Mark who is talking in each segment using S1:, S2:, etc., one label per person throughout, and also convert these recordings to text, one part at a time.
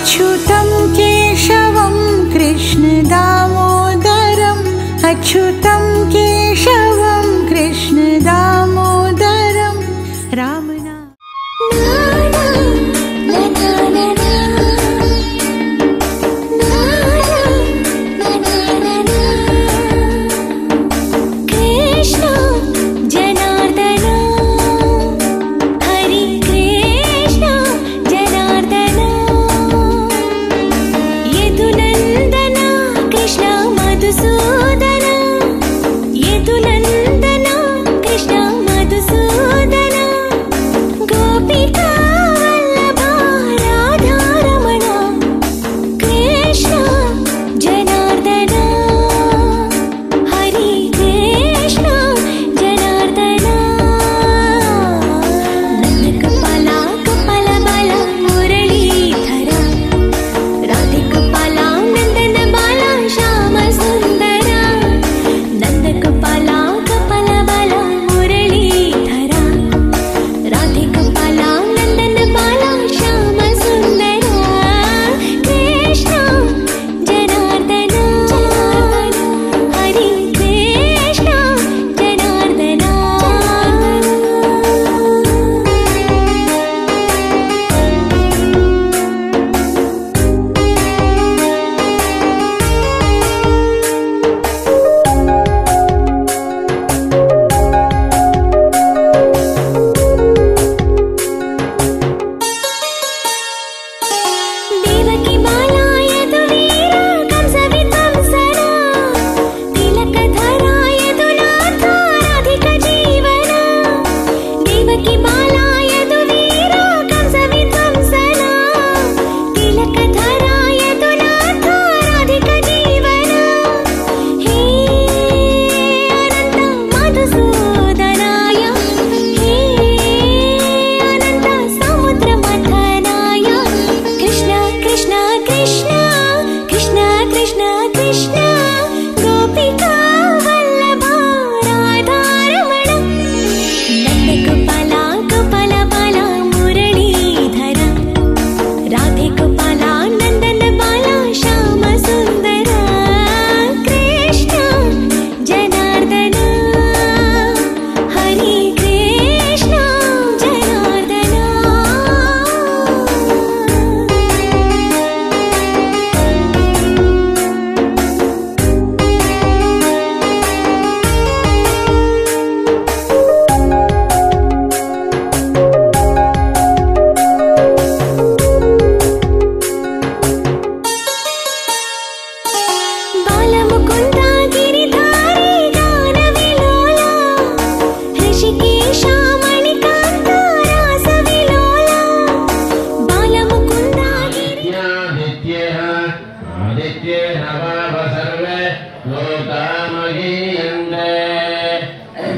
S1: अच्युतं केशवं कृष्ण दामोदरम् अच्युतं केशवं कृष्ण दामोदरं राम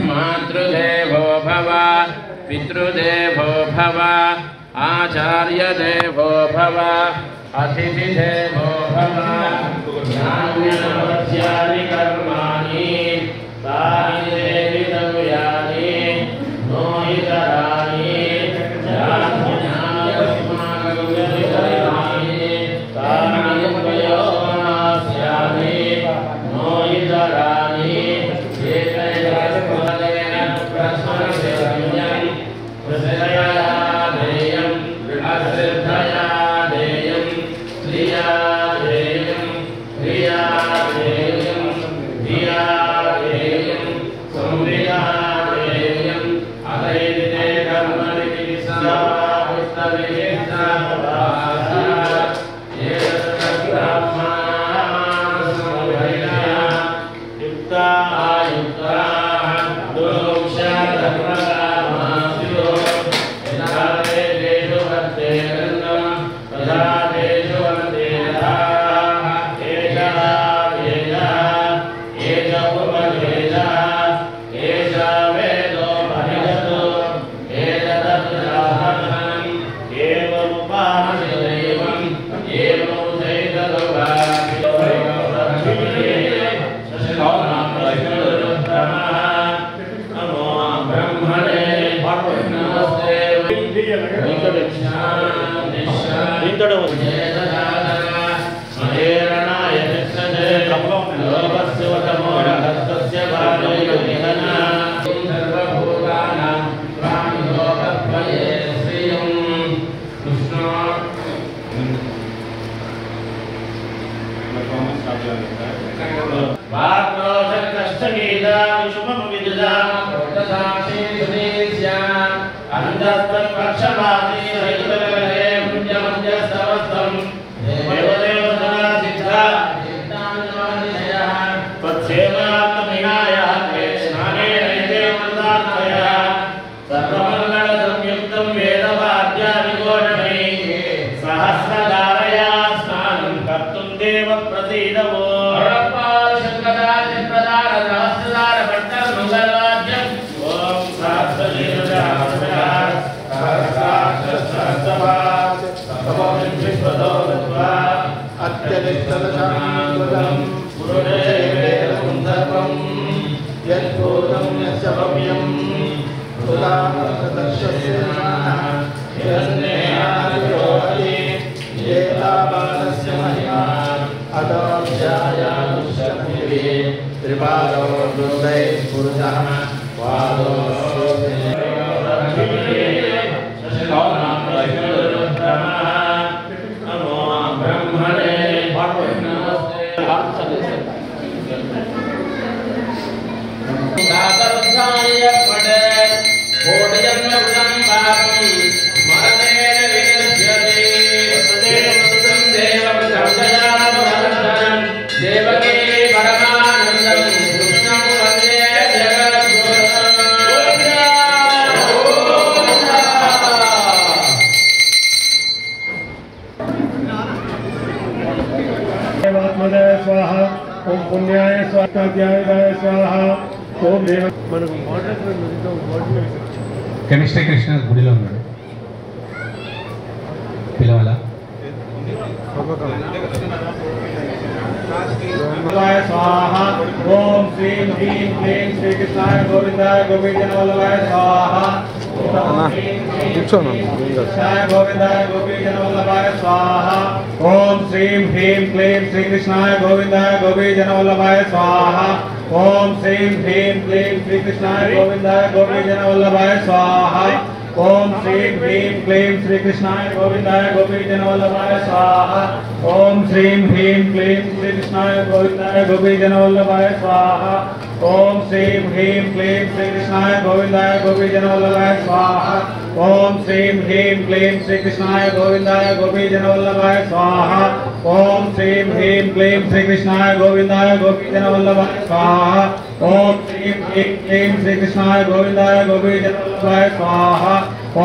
S2: मातृदेवो भव पितृदेवो भव आचार्यदेवो भव अतिथिदेवो भव नान्यवस्यानि कर्माणि तानि देवि तव्यानि नो इतराणि
S3: Instead of स्वाहा ओम पुण्याय स्वाध्याय स्वाहा ओम देव మనకు మోడరేటర్
S4: కెమిస్ట్రీ కృష్ణ గుడిలో ఉన్నాడు పిలవాలా
S3: स्वाहा ओम श्री ह्रीं क्लीं श्री कृष्णाय गोविंदाय गोपीजनवल्लभाय स्वाहा गोविंदाय गोपीजनवल्लभाय स्वाहा ओम श्रीं ह्रीं क्लीं श्री कृष्णाय गोविंदाय गोपीजनवल्लभाय स्वाहा ओम श्रीं ह्रीं क्लीं श्री कृष्णाय गोविंदाय गोपीजनवल्लभाय स्वाहा ओम श्रीं ह्रीं क्लीं श्री कृष्णाय गोविंदाय गोपीजनवल्लभाय स्वाहा ओम श्रीं ह्रीं क्लीं श्री कृष्णाय गोविंदाय गोपीजनवल्लभाय स्वाहा ओम श्रीं ह्रीं क्लीं श्री कृष्णाय गोविंदाय गोपीजनवल्लभाय स्वाहा ओम श्रीं ह्रीं क्लीं श्री कृष्णाय गोविंदाय गोपीजनवल्लभाय स्वाहा ओम श्रीं ह्रीं क्लीं श्री कृष्णाय गोविंदाय गोपीजनवल्लभाय स्वाहा ओम श्रीं ह्रीं क्लीं श्री कृष्णाय गोविंदाय गोपीजनवल्लभाय स्वाहा ओम श्रीं ह्रीं क्लीं श्री कृष्णाय गोविंदाय गोपीजनवल्लभाय स्वाहा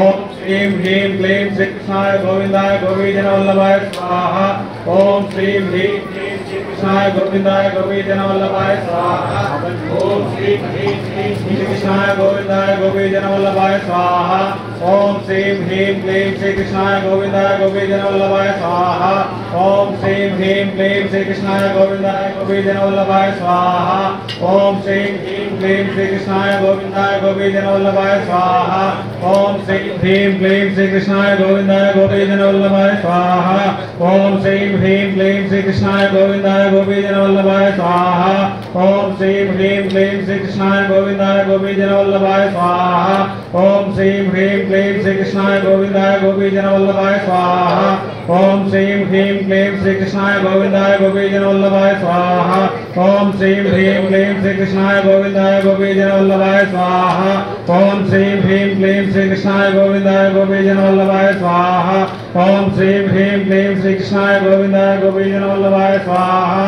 S3: ओम श्रीं ह्रीं क्लीं श्री कृष्णाय गोविंदाय गोपीजनवल्लभाय स्वाहा ओम श्रीं ह्रीं क्लीं श्री कृष्णाय गोविंदाय गोपीजनवल्लभाय स्वाहा ओम श्रीं ह्रीं क्लीं श्री कृष्णाय गोविंदाय गोपीजनवल्लभाय स्वाहा ओम श्रीं ह्रीं क्लीं श्री कृष्णाय गोविंदाय गोपीजनवल्लभाय स्वाहा ओम श्रीं ह्रीं क्लीं श्री कृष्णाय गोविंदाय गोपीजनवल्लभाय स्वाहा ओम श्रीं ह्रीं क्लीं श्री कृष्णाय गोविंदाय गोपीजनवल्लभाय स्वाहा ओम श्रीं ह्रीं क्लीं श्री कृष्णाय गोविंदाय गोपीजनवल्लभाय स्वाहा ओम श्रीं ह्रीं क्लीं श्री कृष्णाय गोविंदाय गोपीजनवल्लभाय स्वाहा ओम श्रीं ह्रीं क्लीं श्री कृष्णाय गोविंदाय गोपीजनवल्लभाय स्वाहा ओम श्रीं ह्रीं क्लीं श्री कृष्णाय गोविंदाय गोपीजनवल्लभाय स्वाहा ओम श्रीं ह्रीं क्लीं श्री कृष्णाय गोविंदाय गोपीजनवल्लभाय स्वाहा ओम श्रीं ह्रीं क्लीं श्री कृष्णाय गोविंदाय गोपीजनवल्लभाय स्वाहा ओम श्रीं ह्रीं क्लीं श्री कृष्णाय गोविंदाय गोपीजनवल्लभाय स्वाहा ओम श्रीं ह्रीं क्लीं श्री कृष्णाय गोविंदाय गोपीजनवल्लभाय स्वाहा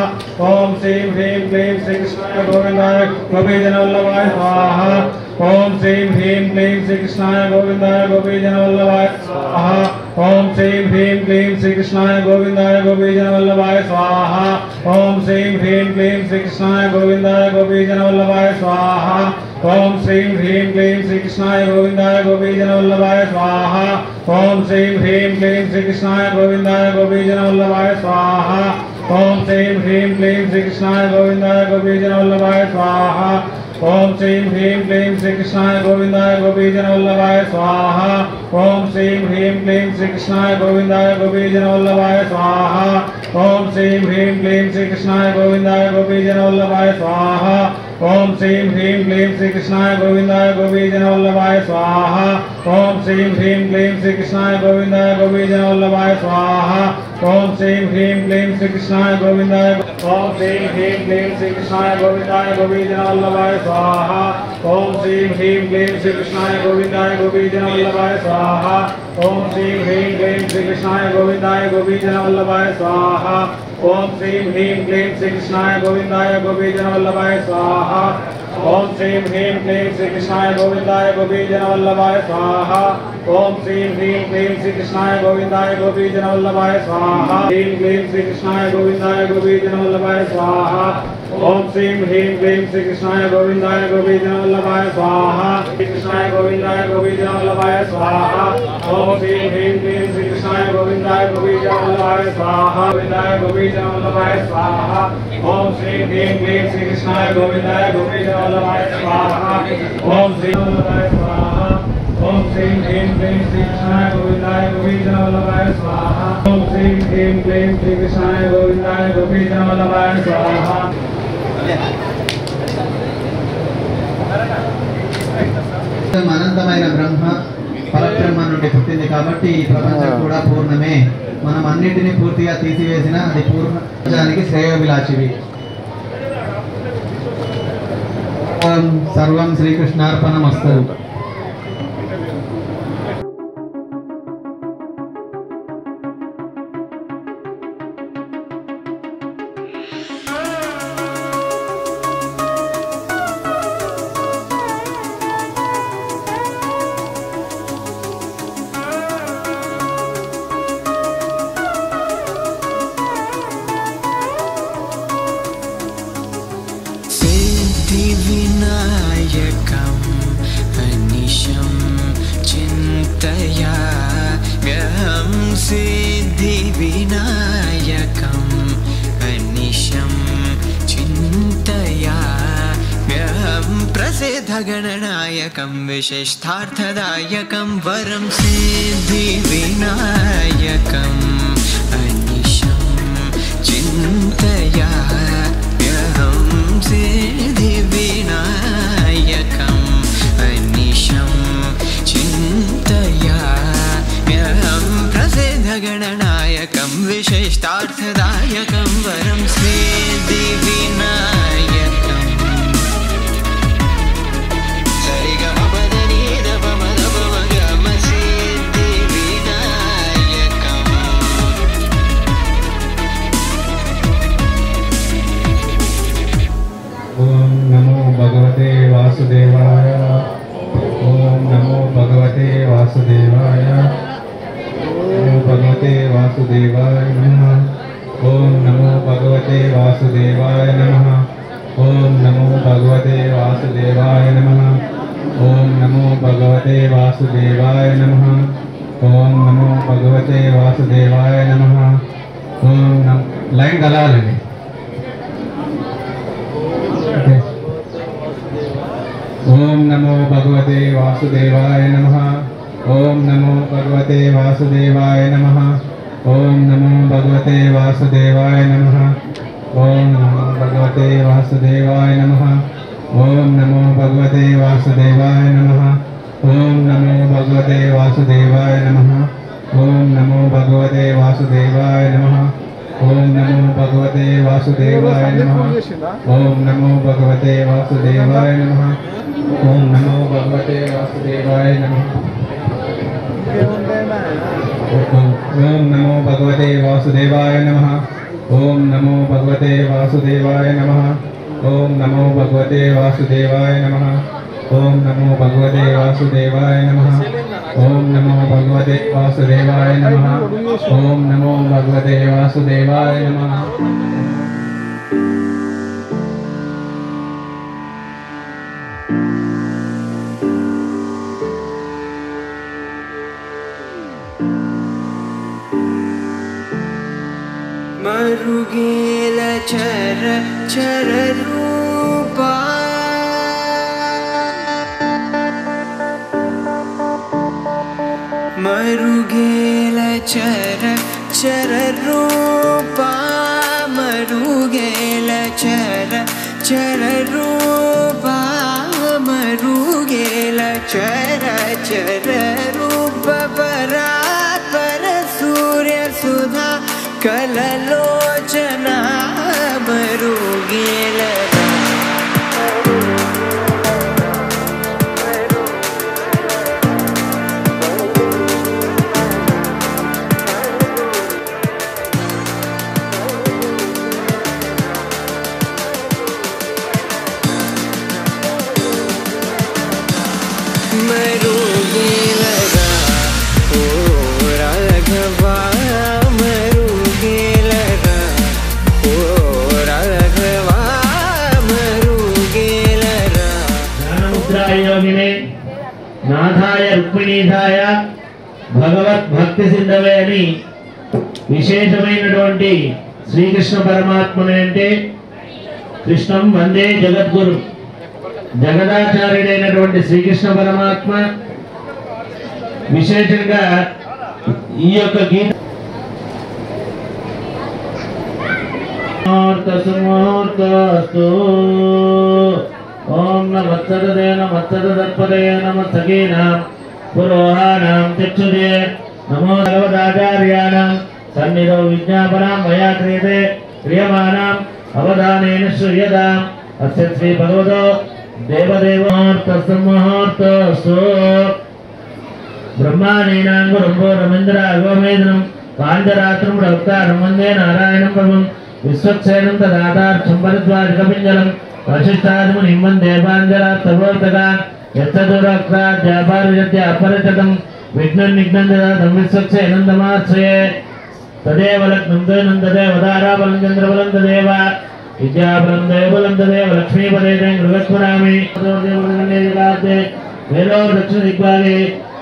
S3: ओम श्रीं ह्रीं क्लीं श्री कृष्णाय गोविंदाय गोपीजनवल्लभाय स्वाहा ओम श्रीं ह्रीं क्लीं श्री कृष्णाय गोविंदाय गोपीजनवल्लभाय स्वाहा ओम श्रीं ह्रीं क्लीं श्री कृष्णाय गोविंदाय गोपीजनवल्लभाय स्वाहा ओम श्रीं ह्रीं क्लीं श्री कृष्णाय गोविंदाय गोपीजनवल्लभाय स्वाहा ओम श्रीं ह्रीं क्लीं श्री कृष्णाय गोविंदाय गोपीजनवल्लभाय स्वाहा ओम श्रीं ह्रीं क्लीं श्री कृष्णाय गोविंदाय गोपीजनवल्लभाय स्वाहा ओम श्रीं ह्रीं क्लीं श्री कृष्णाय गोविंदाय गोपीजनवल्लभाय स्वाहा ओम श्रीं ह्रीं क्लीं श्री कृष्णाय गोविंदाय गोपीजनवल्लभाय स्वाहा ओम श्रीं ह्रीं क्लीं श्री कृष्णाय गोविंदाय गोपीजनवल्लभाय स्वाहा ओम श्रीं ह्रीं क्लीं श्री कृष्णाय गोविंदाय गोपीजनवल्लभाय स्वाहा ओम श्रीं ह्रीं क्लीं श्री कृष्णाय गोविंदाय गोपीजनवल्लभाय स्वाहा ओम श्रीं ह्रीं क्लीं श्री कृष्णाय गोविंदाय ओम श्रीं ह्रीं क्लीं श्री कृष्णाय गोविंदाय गोपीजनवल्लभाय स्वाहा ओम श्रीं ह्रीं क्लीं श्री कृष्णाय गोविंदाय गोपीजनवल्लभाय स्वाहा ओम श्रीं ह्रीं क्लीं श्री कृष्णाय गोविंदाय गोपीजनवल्लभाय स्वाहा ओम श्रीं ह्रीं क्लीं श्री कृष्णाय गोविंदाय गोपीजनवल्लभाय स्वाहा ओम श्रीं ह्रीं क्लीं श्री कृष्णाय गोविंदाय गोपीजनवल्लभाय स्वाहा ओम श्रीं ह्रीं क्लीं श्री कृष्णाय गोविंदाय गोपीजनवल्लभाय स्वाहा ह्रीं क्लीं श्री कृष्णाय गोविंदाय गोपीजनवल्लभाय स्वाहा ओम श्रीं ह्रीं क्लीं श्री कृष्णाय गोविंदाय गोपीजनवल्लभाय स्वाहा कृष्णाय गोविंदाय गोपीजनवल्लभाय स्वाहा ओम श्रीं ह्रीं क्लीं श्री कृष्णाय गोविंदाय गोपीजनवल्लभाय स्वाहा गोविंदाय गोपीजनवल्लभाय स्वाहा ओम श्रीं ह्रीं क्लीं श्री कृष्णाय गोविंदाय गोपीजनवल्लभाय स्वाहा ओम श्री वल्लभाय स्वाहा ओम श्रीं ह्रीं क्लीं श्री कृष्णाय गोविंदाय गोपीजनवल्लभाय स्वाहा ओम श्रीं ह्रीं क्लीं श्री कृष्णाय गोविंदाय गोपीजनवल्लभाय स्वाहा
S5: అనంతమైన బ్రహ్మ పరబ్రహ్మ నుండి పుట్టింది కాబట్టి ఈ ప్రపంచం కూడా పూర్ణమే. మనం అన్నిటినీ పూర్తిగా తీసివేసిన అది పూర్ణానికి శ్రేయోభిలాషివి. ఓం సర్వం శ్రీకృష్ణార్పణమస్తు.
S6: सिद्धिविनायकम् अनिशं चिन्तयाम्यहं सिद्धिविनायकम् अनिशं चिन्तयाम्यहं प्रसिद्धगणनायकं विशिष्टार्थदायकं वरं सिद्धिविनायकम् अनिशं चिन्तयाम्यहं सिद्धिविनायकम् अनिशं चिन्तयाम्यहं प्रसिद्धगणनायकं विशिष्टार्थदायकं वरं सिद्धिविनायकम् सरिगमपदनीदपमदपमगम सिद्धिविनायकम्
S4: ओम नमो भगवते वासुदेवाय ओम नमो भगवते वासुदेवाय नमो भगवते वासुदेवाय नमः ओम नमो भगवते वासुदेवाय नमः ओम नमो भगवते वासुदेवाय नमः ओम नमो भगवते वासुदेवाय नमः ओम नमो भगवते वासुदेवाय नमः ओम नम लाइन कलाలండి. ओम नमो भगवते वासुदेवाय नमः ओम नमो भगवते वासुदेवाय नमः ओम नमो भगवते वासुदेवाय नमः ओम नमो भगवते वासुदेवाय नमः ओम नमो भगवते वासुदेवाय नमः ओम नमो भगवते वासुदेवाय नमः ओम नमो भगवते वासुदेवाय नमः ओम नमो भगवते वासुदेवाय नमः ओम नमो भगवते वासुदेवाय नमः ओम नमो भगवते वासुदेवाय नमः ओम नमो भगवते वासुदेवाय नमः ओम नमो भगवते वासुदेवाय नमः ओम नमो भगवते वासुदेवाय नमः ओम नमो भगवते वासुदेवाय नमः ओम नमो भगवते वासुदेवाय नमः ओम नमो भगवते वासुदेवाय नमः.
S6: मरुगेल चर चर रूपा मरुगेल चर चर रूपा मरुगेल चर चर रूपा मरुगेल चर चर रूप परात्पर सूर्य सुधा कललोचना మరుగేలరా ఓ రాఘవా మరుగేలరా ఓ రాఘవా మరుగేలరా.
S2: జ్ఞానముద్రాయోగినే నాథాయ రుక్మిణీధాయ భగవద్భక్తి సిద్ధవే అని విశేషమైనటువంటి శ్రీకృష్ణ పరమాత్మని అంటే కృష్ణం వందే జగద్గురు జగదాచార్యుడైనటువంటి శ్రీకృష్ణ పరమాత్మ విశేషంగా ఈ యొక్క గీత ఓం నమస్తదే నమస్తదత్పదే నమస్తగీనాం పురోహానాం చక్షుదే నమో భగవదాచార్యాణం సన్నిధౌ విజ్ఞాపనాం మయా క్రియతే క్రియమాణాం అవధానేన శ్రూయతాం అస్య శ్రీ భగవతో దేవదేవోర్తస్మహోర్తస్తు బ్రహ్మాణీనాం గురుంభో రమేంద్ర అగోమేదనం కాంతరాత్రం రక్తారం వందే నారాయణం ప్రభుం విశ్వక్సేనం తదాతార్థం పరిద్వాజకపింజలం వశిష్టాదిమునిం వందే పాంజరాత్తవర్తకాన్ యత్తదురక్తాద్యాపార్యత్య అపరిచితం విఘ్నం నిఘ్నం దదాతం విశ్వక్సేనం తమాశ్రయే తదేవ లగ్నం దైనం తదేవ తారాబలం చంద్రబలం తదేవ విద్యాబలం దైవబలం తదేవ లక్ష్మీపదే మృగస్వరామి వేలో దక్షిణ దిగ్భాగే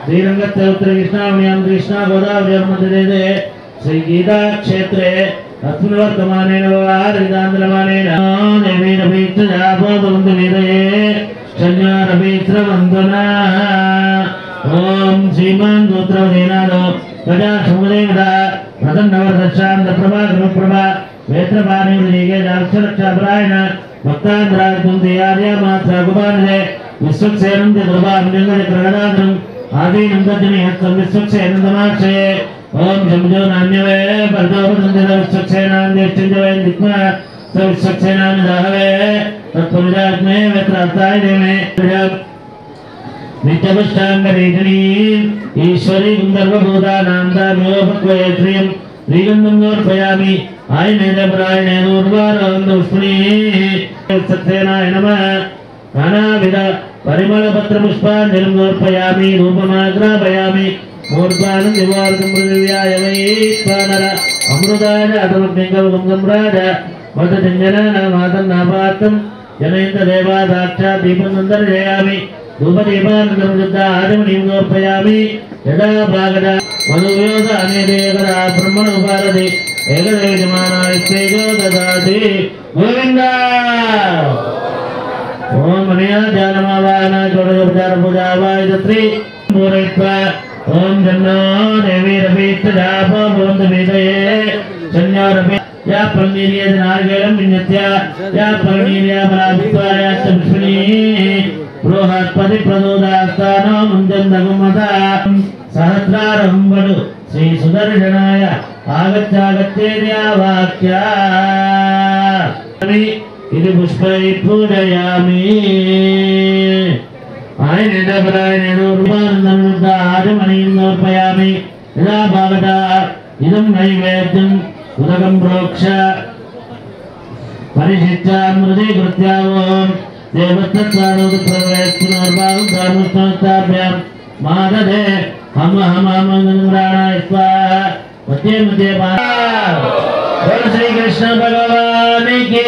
S2: శ్రీరంగస్య ఉత్తర కృష్ణామణ్యాం కృష్ణా గోదావరి మధ్యదే శ్రీ గీతా క్షేత్రే अस्मिन् वर्तमानेन वारिदान्द्रमानेन देवीरपीक्षजापोतुं विदये शन्यारपीत्रवन्दना ॐ श्रीमान् गोत्रवदेनादो प्रजासमुदेवता प्रसन्नवरदशान्तप्रभागमप्रभा वेत्रपाणिवृजिके दाक्षरक्षापरायण भक्तान्द्राकुन्देयार्यामात्रा कुपानदे विश्वक्सेनं चतुर्भामिलिङ्गचक्रगदात्रम् आदीनं तज्जनीहस्तं विश्वक्सेनं तमाक्षये ओम शंभो नान्यवे परदोपदंदित विश्वक्सेनान्यष्टिंजवेन दिक्मा विश्वक्सेनान्यदाहवे तत्पुरुषात्मे वेत्रार्थाय देमे नित्यपुष्टाङ्गरीजनी ईश्वरी गन्धर्वभूतानां दाम्योपक्वये श्रियं श्रीगन्धं समर्पयामि आयनेदपरायणे दूर्वारोन्दुष्णी विश्वक्सेनाय नमः नानाविध परिमलपत्रपुष्पाञ्जलिं समर्पयामि रूपमाग्रापयामि मूर्धानं दिवार्गं पृथिव्याय वैश्वानर अमृताय अतमग्निकल्गं मदजञ्जनानामातन्नापात्रं जनयन्तदेवा साक्षात् दीपं सन्दर्शयामि धूपदीपानन्दं शुद्धाचमनीं समर्पयामि यदा प्रागदा मधुव्योदानेदेकदा ब्रह्मणोपारति एकदैवजमानाय तेजो ददाति गोविन्द ॐ मनया ध्यानमावाहना षोडशोपचार पूजावाय तत्री पूरयित्वा ओम जन्नो देवीरपीक्षजापो भवन्तु वेदये शन्योरपि या परनीर्यजनार्गेलं विन्यत्य या परनीर्यापराधित्वायाश्च पुष्पिणी बृहत्पति प्रदोदास्तानो मुञ्जन्दगुमता सहस्रारं वडु श्री सुदर्शनाय आगच्छागच्छेद्या वाक्या इति पुष्पै पूजयामि आयनेदपरायणेदूर्वानन्दमुद्धाचमनीं समर्पयामि यदा भागता इदं नैवेद्यं उदकं प्रोक्ष परिशिष्टामृतीकृत्य ॐ देवस्तत्त्वानुप्रवेत्पुनर्भागं मादधे हम स्वाहा मध्ये मध्ये श्री कृष्ण भगवान की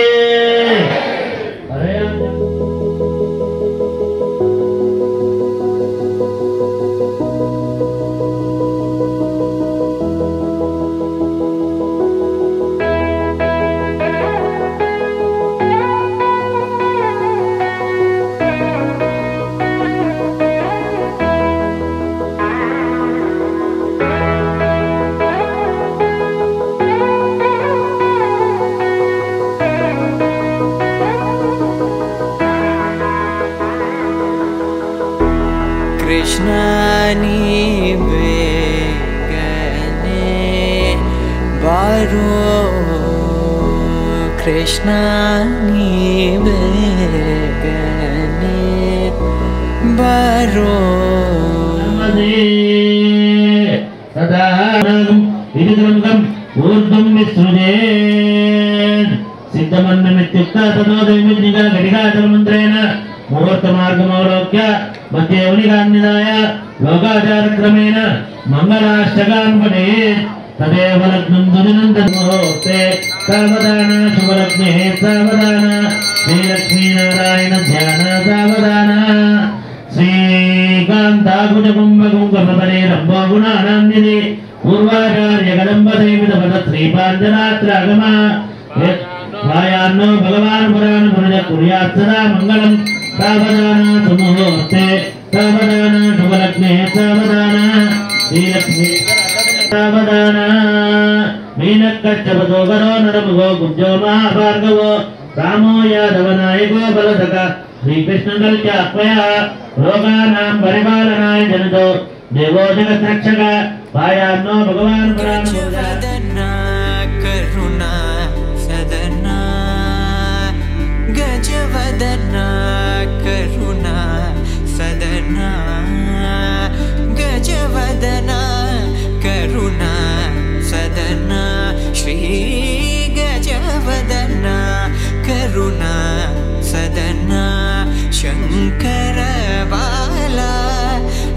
S6: कृष्णानी बेगने बारो कृष्णानी बेगने बारो
S2: तदा इदं ऊर्ध्वं विसृजेत् सिद्धमन्नमित्युक्ता ततो दैवज्ञिका घटिकाचलमन्त्रेण मूर्धं सर्वोत्तमार्गमवलोक्य मध्ये उलिगान्निदाय लोकाचारक्रमेण मङ्गलाष्टकान् पठेत् तदेव लग्नं दुर्नन्दमुहूर्ते सावधान शुभलग्ने सावधान श्रीलक्ष्मीनारायण ध्यान सावधान श्रीकान्ताकुजकुम्भकुङ्कप्रभरे रम्भो गुणानान्निधि पूर्वाचार्यकदम्बदैविदपद श्रीपाञ्जनात्रागम वायान्नो भगवान् पुराणपुरुष कुर्यात् सदा मङ्गलं सावधान सुमुहूर्ते सावधान शुभलग्ने सावधान श्रीलक्ष्मी सावधान मीनक्कच्छपतो करो नरमुगो कुब्जो महाभार्गवो रामो यादवनायको बलधक श्रीकृष्णकल्क्यात्मया लोकानां परिपालनाय जनितो देवो जगद्रक्षक पायान्नो भगवान्
S6: गजवदना करुणा सदना गजवदना करुणा सदना गजवदना करुणा सदना श्री गजवदना करुणा सदना शंकर बाला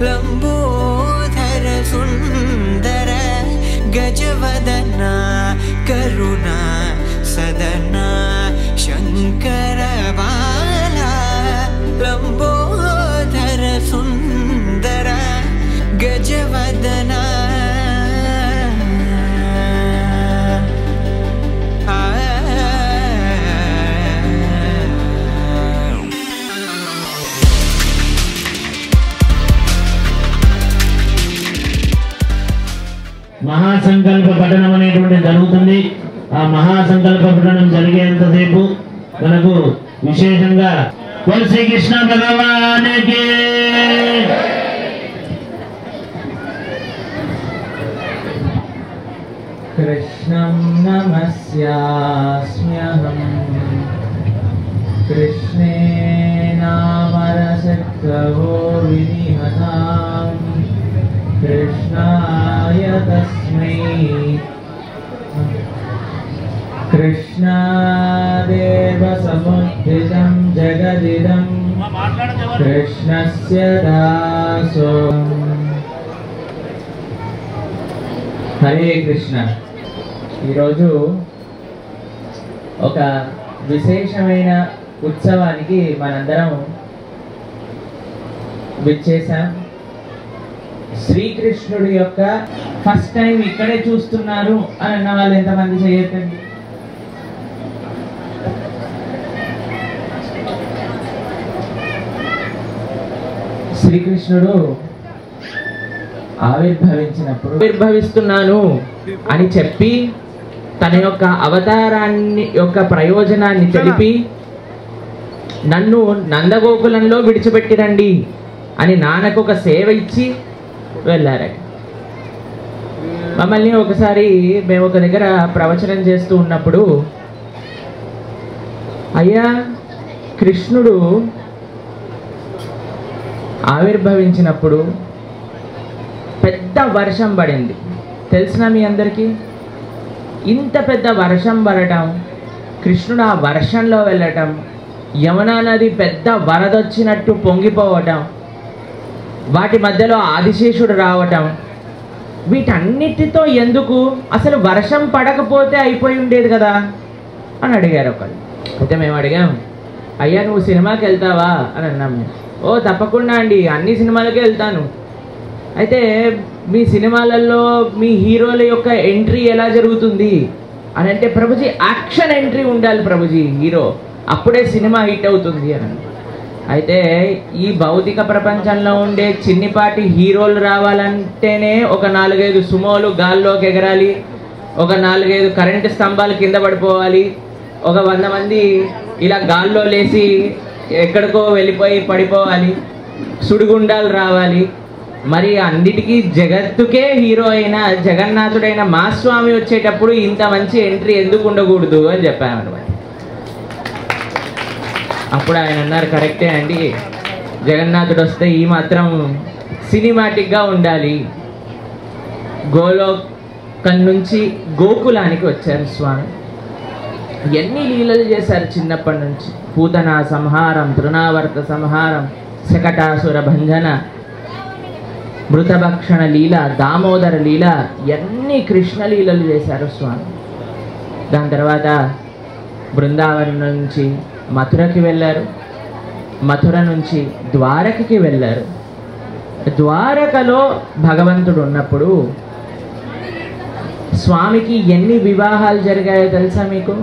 S6: लंबोदर सुंदर गजवदना करुणा सदना शंकर बाला लंबोदर सुंदर गजवदना
S2: మహాసంకల్ప పఠనం అనేటువంటి జరుగుతుంది. ఆ మహాసంకల్ప పఠనం జరిగేంతసేపు మనకు విశేషంగా శ్రీకృష్ణ భగవానికి
S7: కృష్ణం నమస్యాస్మ్యహం కృష్ణే నామరసక్తవో వినిహతాం कृष्णाय तस्मै कृष्णादेव समुद्दितं जगदिदं कृष्णस्य दासोऽहम् हरे कृष्ण ఈరోజు ఒక విశేషమైన ఉత్సవానికి మనందరం విచ్చేసాం. శ్రీకృష్ణుడి యొక్క ఫస్ట్ టైం ఇక్కడే చూస్తున్నారు అని అన్న వాళ్ళు ఎంతమంది చేయొద్దండి? శ్రీకృష్ణుడు ఆవిర్భవిస్తున్నాను అని చెప్పి తన యొక్క అవతారాన్ని యొక్క ప్రయోజనాన్ని తెలిపి నన్ను నందగోకులంలో విడిచిపెట్టిరండి అని నాన్నకు ఒక సేవ ఇచ్చి వెళ్ళారట. మమ్మల్ని ఒకసారి మేము ఒక దగ్గర ప్రవచనం చేస్తూ ఉన్నప్పుడు, అయ్యా కృష్ణుడు ఆవిర్భవించినప్పుడు పెద్ద వర్షం పడింది తెలిసిన మీ అందరికీ. ఇంత పెద్ద వర్షం పడటం, కృష్ణుడు ఆ వర్షంలో వెళ్ళటం, యమునా నది పెద్ద వరదొచ్చినట్టు పొంగిపోవటం, వాటి మధ్యలో ఆదిశేషుడు రావటం, వీటన్నిటితో ఎందుకు? అసలు వర్షం పడకపోతే అయిపోయి ఉండేది కదా అని అడిగారు ఒకళ్ళు. అయితే మేము అడిగాం, అయ్యా నువ్వు సినిమాకి వెళ్తావా అని అన్నాం. మేము ఓ తప్పకుండా అండి, అన్ని సినిమాలకే వెళ్తాను. అయితే మీ సినిమాలలో మీ హీరోల యొక్క ఎంట్రీ ఎలా జరుగుతుంది అని అంటే, ప్రభుజీ యాక్షన్ ఎంట్రీ ఉండాలి ప్రభుజీ హీరో, అప్పుడే సినిమా హిట్ అవుతుంది అని. అయితే ఈ భౌతిక ప్రపంచంలో ఉండే చిన్నిపాటి హీరోలు రావాలంటేనే ఒక 4-5 సుమోలు గాల్లోకి ఎగరాలి, ఒక 4-5 కరెంటు స్తంభాలు కింద పడిపోవాలి, ఒక 100 మంది ఇలా గాల్లో లేచి ఎక్కడికో వెళ్ళిపోయి పడిపోవాలి, సుడిగుండాలు రావాలి. మరి అన్నిటికీ జగత్తుకే హీరో అయిన జగన్నాథుడైన మా స్వామి వచ్చేటప్పుడు ఇంత మంచి ఎంట్రీ ఎందుకు ఉండకూడదు అని చెప్పామన్నమాట. అప్పుడు ఆయన అన్నారు, కరెక్టే అండి, జగన్నాథుడు వస్తే ఈ మాత్రం సినిమాటిక్గా ఉండాలి. గోలోకం నుంచి గోకులానికి వచ్చారు స్వామి. ఎన్ని లీలలు చేశారు చిన్నప్పటి నుంచి. పూతన సంహారం, తృణావర్త సంహారం, శకటాసుర భంజన, మృతభక్షణ లీల, దామోదర లీల, ఎన్ని కృష్ణ లీలలు చేశారు స్వామి. దాని తర్వాత బృందావనం నుంచి మథురకి వెళ్ళారు, మథుర నుంచి ద్వారకకి వెళ్ళారు. ద్వారకలో భగవంతుడు ఉన్నప్పుడు స్వామికి ఎన్ని వివాహాలు జరిగాయో తెలుసా మీకు?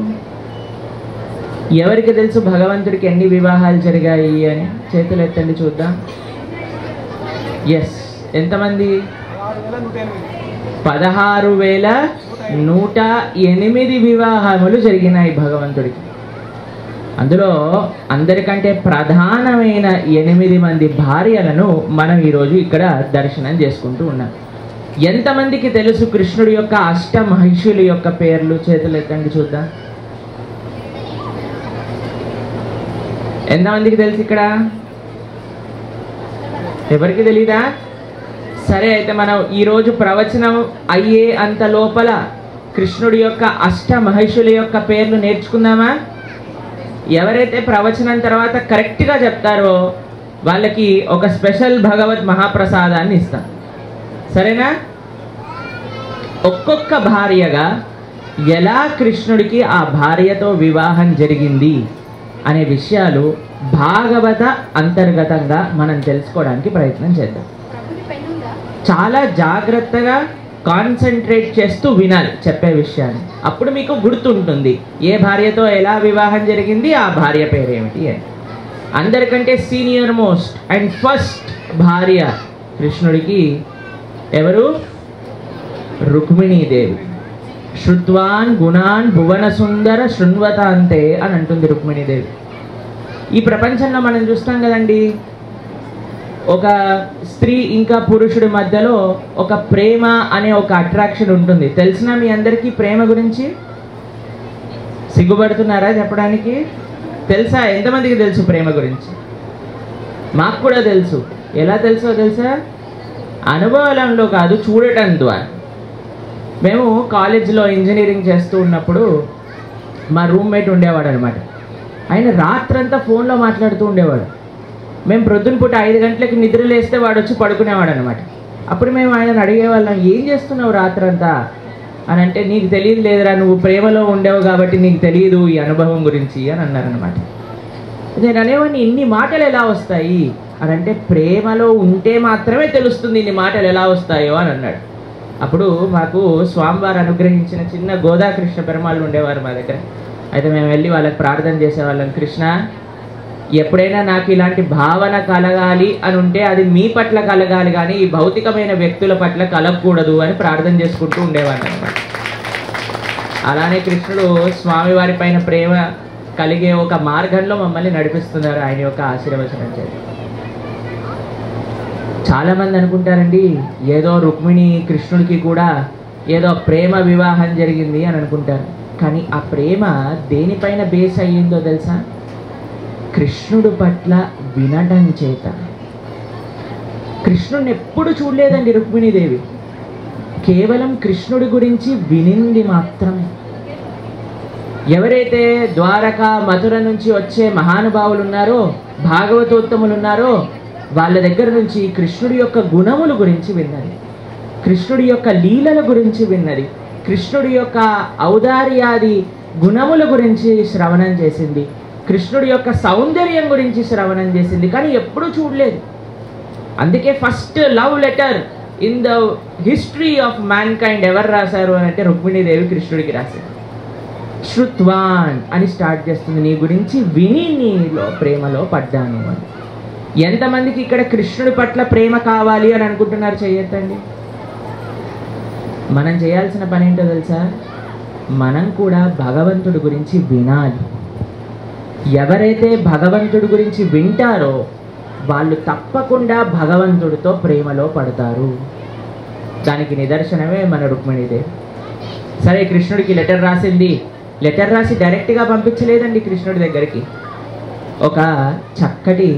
S7: ఎవరికి తెలుసు భగవంతుడికి ఎన్ని వివాహాలు జరిగాయి అని? చేతులు ఎత్తండి చూద్దాం. ఎస్, ఎంతమంది? 16,108 వివాహములు జరిగినాయి భగవంతుడికి. అందులో అందరికంటే ప్రధానమైన 8 మంది భార్యలను మనం ఈరోజు ఇక్కడ దర్శనం చేసుకుంటూ ఉన్నాం. ఎంతమందికి తెలుసు కృష్ణుడి యొక్క అష్టమహిషుల యొక్క పేర్లు? చేతులు ఎత్తండి చూద్దాం. ఎంతమందికి తెలుసు ఇక్కడ? ఎవరికి తెలీదా? సరే, అయితే మనం ఈరోజు ప్రవచనం అయ్యే అంత లోపల కృష్ణుడి యొక్క అష్టమహిషుల యొక్క పేర్లు నేర్చుకుందామా? ఎవరైతే ప్రవచనం తర్వాత కరెక్ట్గా చెప్తారో వాళ్ళకి ఒక స్పెషల్ భగవత్ మహాప్రసాదాన్ని ఇస్తాం. సరేనా? ఒక్కొక్క భార్యగా ఎలా కృష్ణుడికి ఆ భార్యతో వివాహం జరిగింది అనే విషయాలు భాగవత అంతర్గతంగా మనం తెలుసుకోవడానికి ప్రయత్నం చేద్దాం. చాలా జాగ్రత్తగా కాన్సన్ట్రేట్ చేస్తూ వినాలి చెప్పే విషయాన్ని. అప్పుడు మీకు గుర్తుంటుంది ఏ భార్యతో ఎలా వివాహం జరిగింది, ఆ భార్య పేరేమిటి అని. అందరికంటే సీనియర్ మోస్ట్ అండ్ ఫస్ట్ భార్య కృష్ణుడికి ఎవరు? రుక్మిణీదేవి. శృత్వాన్ గుణాన్ భువన సుందర శృణ్వత అంతే అని అంటుంది రుక్మిణీదేవి. ఈ ప్రపంచంలో మనం చూస్తాం కదండి, ఒక స్త్రీ ఇంకా పురుషుడి మధ్యలో ఒక ప్రేమ అనే ఒక అట్రాక్షన్ ఉంటుంది. తెలిసినా మీ అందరికీ ప్రేమ గురించి? సిగ్గుపడుతున్నారా చెప్పడానికి? తెలుసా? ఎంతమందికి తెలుసు ప్రేమ గురించి? మాకు కూడా తెలుసు. ఎలా తెలుసో తెలుసా? అనుభవంలో కాదు, చూడటం ద్వారా. మేము కాలేజీలో ఇంజనీరింగ్ చేస్తూ ఉన్నప్పుడు మా రూమ్మేట్ ఉండేవాడు అనమాట. ఆయన రాత్రంతా ఫోన్లో మాట్లాడుతూ ఉండేవాడు. మేము ప్రొద్దున పూట 5 గంటలకి నిద్ర లేస్తే వాడు వచ్చి పడుకునేవాడు అనమాట. అప్పుడు మేము ఆయనను అడిగేవాళ్ళం, ఏం చేస్తున్నావు రాత్రంతా అని. అంటే, నీకు తెలియదు లేదురా, నువ్వు ప్రేమలో ఉండేవు కాబట్టి నీకు తెలియదు ఈ అనుభవం గురించి అని అన్నారనమాట. నేను అనేవాడిని, ఇన్ని మాటలు ఎలా వస్తాయి అని. అంటే, ప్రేమలో ఉంటే మాత్రమే తెలుస్తుంది ఇన్ని మాటలు ఎలా వస్తాయో అని అన్నాడు. అప్పుడు మాకు స్వామివారు అనుగ్రహించిన చిన్న గోదాకృష్ణ పెరుమాళ్ళు ఉండేవారు మా దగ్గర. అయితే మేము వెళ్ళి వాళ్ళకి ప్రార్థన చేసేవాళ్ళం, కృష్ణ ఎప్పుడైనా నాకు ఇలాంటి భావన కలగాలి అని ఉంటే అది మీ పట్ల కలగాలి, కానీ ఈ భౌతికమైన వ్యక్తుల పట్ల కలగకూడదు అని ప్రార్థన చేసుకుంటూ ఉండేవాళ్ళు అనమాట. అలానే కృష్ణుడు స్వామివారి పైన ప్రేమ కలిగే ఒక మార్గంలో మమ్మల్ని నడిపిస్తున్నారు ఆయన యొక్క ఆశీర్వచనం చేత. చాలామంది అనుకుంటారండి, ఏదో రుక్మిణి కృష్ణుడికి కూడా ఏదో ప్రేమ వివాహం జరిగింది అని అనుకుంటారు. కానీ ఆ ప్రేమ దేనిపైన బేస్ అయ్యిందో తెలుసా? కృష్ణుడు పట్ల వినడం చేత. కృష్ణుడిని ఎప్పుడు చూడలేదండి రుక్మిణీదేవి, కేవలం కృష్ణుడి గురించి వినింది మాత్రమే. ఎవరైతే ద్వారక మథుర నుంచి వచ్చే మహానుభావులు ఉన్నారో, భాగవతోత్తములు ఉన్నారో, వాళ్ళ దగ్గర నుంచి కృష్ణుడి యొక్క గుణముల గురించి విన్నది, కృష్ణుడి యొక్క లీలల గురించి విన్నది, కృష్ణుడి యొక్క ఔదార్యాది గుణముల గురించి శ్రవణం చేసింది, కృష్ణుడి యొక్క సౌందర్యం గురించి శ్రవణం చేసింది, కానీ ఎప్పుడూ చూడలేదు. అందుకే first love letter in the history of man kind ఎవరు రాశారు అని అంటే రుక్మిణీదేవి కృష్ణుడికి రాశారు. శృత్వాన్ అని స్టార్ట్ చేస్తుంది, నీ గురించి విని నీలో ప్రేమలో పడ్డాను అని. ఎంతమందికి ఇక్కడ కృష్ణుడి పట్ల ప్రేమ కావాలి అని అనుకుంటున్నారు? చెయ్యొద్దండి. మనం చేయాల్సిన పని ఏంటో తెలుసా? మనం కూడా భగవంతుడి గురించి వినాలి. ఎవరైతే భగవంతుడి గురించి వింటారో వాళ్ళు తప్పకుండా భగవంతుడితో ప్రేమలో పడతారు. దానికి నిదర్శనమే మన రుక్మిణీదేవి. సరే, కృష్ణుడికి లెటర్ రాసింది. లెటర్ రాసి డైరెక్ట్గా పంపించలేదండి కృష్ణుడి దగ్గరికి. ఒక చక్కటి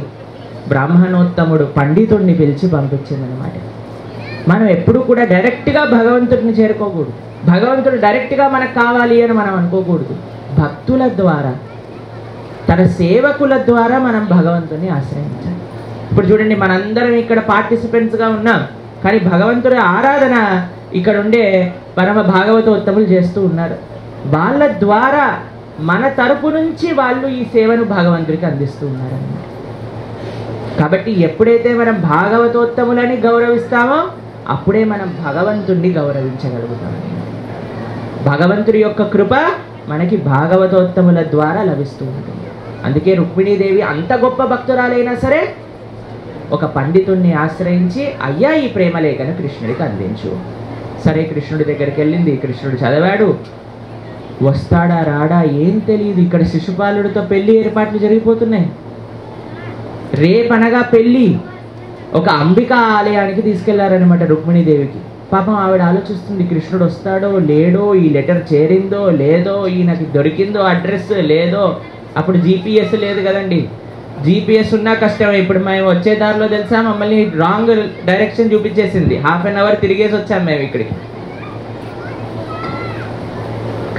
S7: బ్రాహ్మణోత్తముడు పండితుడిని పిలిచి పంపించిందనమాట. మనం ఎప్పుడు కూడా డైరెక్ట్గా భగవంతుడిని చేరుకోకూడదు. భగవంతుడు డైరెక్ట్గా మనకు కావాలి అని మనం అనుకోకూడదు. భక్తుల ద్వారా, తన సేవకుల ద్వారా మనం భగవంతుని ఆశ్రయించాలి. ఇప్పుడు చూడండి, మనందరం ఇక్కడ పార్టిసిపెంట్స్గా ఉన్నాం, కానీ భగవంతుడి ఆరాధన ఇక్కడ ఉండే పరమ భాగవతోత్తములు చేస్తూ ఉన్నారు. వాళ్ళ ద్వారా మన తరపు నుంచి వాళ్ళు ఈ సేవను భగవంతుడికి అందిస్తూ ఉన్నారన్నమాట. కాబట్టి ఎప్పుడైతే మనం భాగవతోత్తములని గౌరవిస్తామో అప్పుడే మనం భగవంతుడిని గౌరవించగలుగుతాం. భగవంతుడి యొక్క కృప మనకి భాగవతోత్తముల ద్వారా లభిస్తూ ఉంటుంది. అందుకే రుక్మిణీదేవి అంత గొప్ప భక్తురాలైనా సరే ఒక పండితుణ్ణి ఆశ్రయించి, అయ్యా ఈ ప్రేమలేఖను కృష్ణుడికి అందించు. సరే, కృష్ణుడి దగ్గరికి వెళ్ళింది. కృష్ణుడు చదివాడు. వస్తాడా రాడా ఏం తెలియదు. ఇక్కడ శిశుపాలుడితో పెళ్లి ఏర్పాట్లు జరిగిపోతున్నాయి. రేపనగా పెళ్ళి. ఒక అంబికా ఆలయానికి తీసుకెళ్లారనమాట రుక్మిణీదేవికి. పాపం ఆవిడ ఆలోచిస్తుంది, కృష్ణుడు వస్తాడో లేడో, ఈ లెటర్ చేరిందో లేదో, ఈయనకి దొరికిందో అడ్రస్ లేదో. అప్పుడు జీపీఎస్ లేదు కదండి. జీపీఎస్ ఉన్నా కష్టమే. ఇప్పుడు మేము వచ్చే దారిలో తెలుసా మమ్మల్ని రాంగ్ డైరెక్షన్ చూపించేసింది. ½ అన్ అవర్ తిరిగేసి వచ్చాము మేము ఇక్కడికి.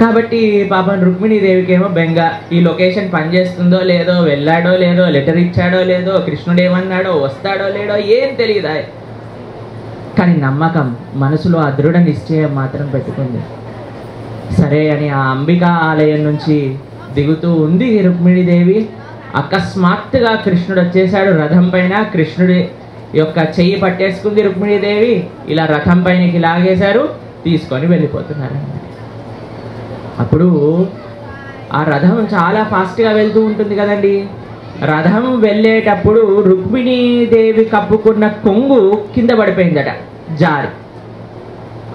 S7: కాబట్టి పాపం రుక్మిణీదేవికి ఏమో బెంగ, ఈ లొకేషన్ పనిచేస్తుందో లేదో, వెళ్ళాడో లేదో, లెటర్ ఇచ్చాడో లేదో, కృష్ణుడు ఏమన్నాడో, వస్తాడో లేడో ఏం తెలియదా. కానీ నమ్మకం, మనసులో ఆ దృఢ నిశ్చయం మాత్రం పెట్టుకుంది. సరే అని ఆ అంబికా ఆలయం నుంచి దిగుతూ ఉంది రుక్మిణీదేవి. అకస్మాత్తుగా కృష్ణుడు వచ్చేసాడు రథం పైన. కృష్ణుడి యొక్క చెయ్యి పట్టేసుకుంది రుక్మిణీదేవి. ఇలా రథం పైనకి లాగేశారు, తీసుకొని వెళ్ళిపోతున్నారు. అప్పుడు ఆ రథం చాలా ఫాస్ట్గా వెళ్తూ ఉంటుంది కదండి. రథం వెళ్ళేటప్పుడు రుక్మిణీదేవి కప్పుకున్న కొంగు కింద పడిపోయిందట జారి.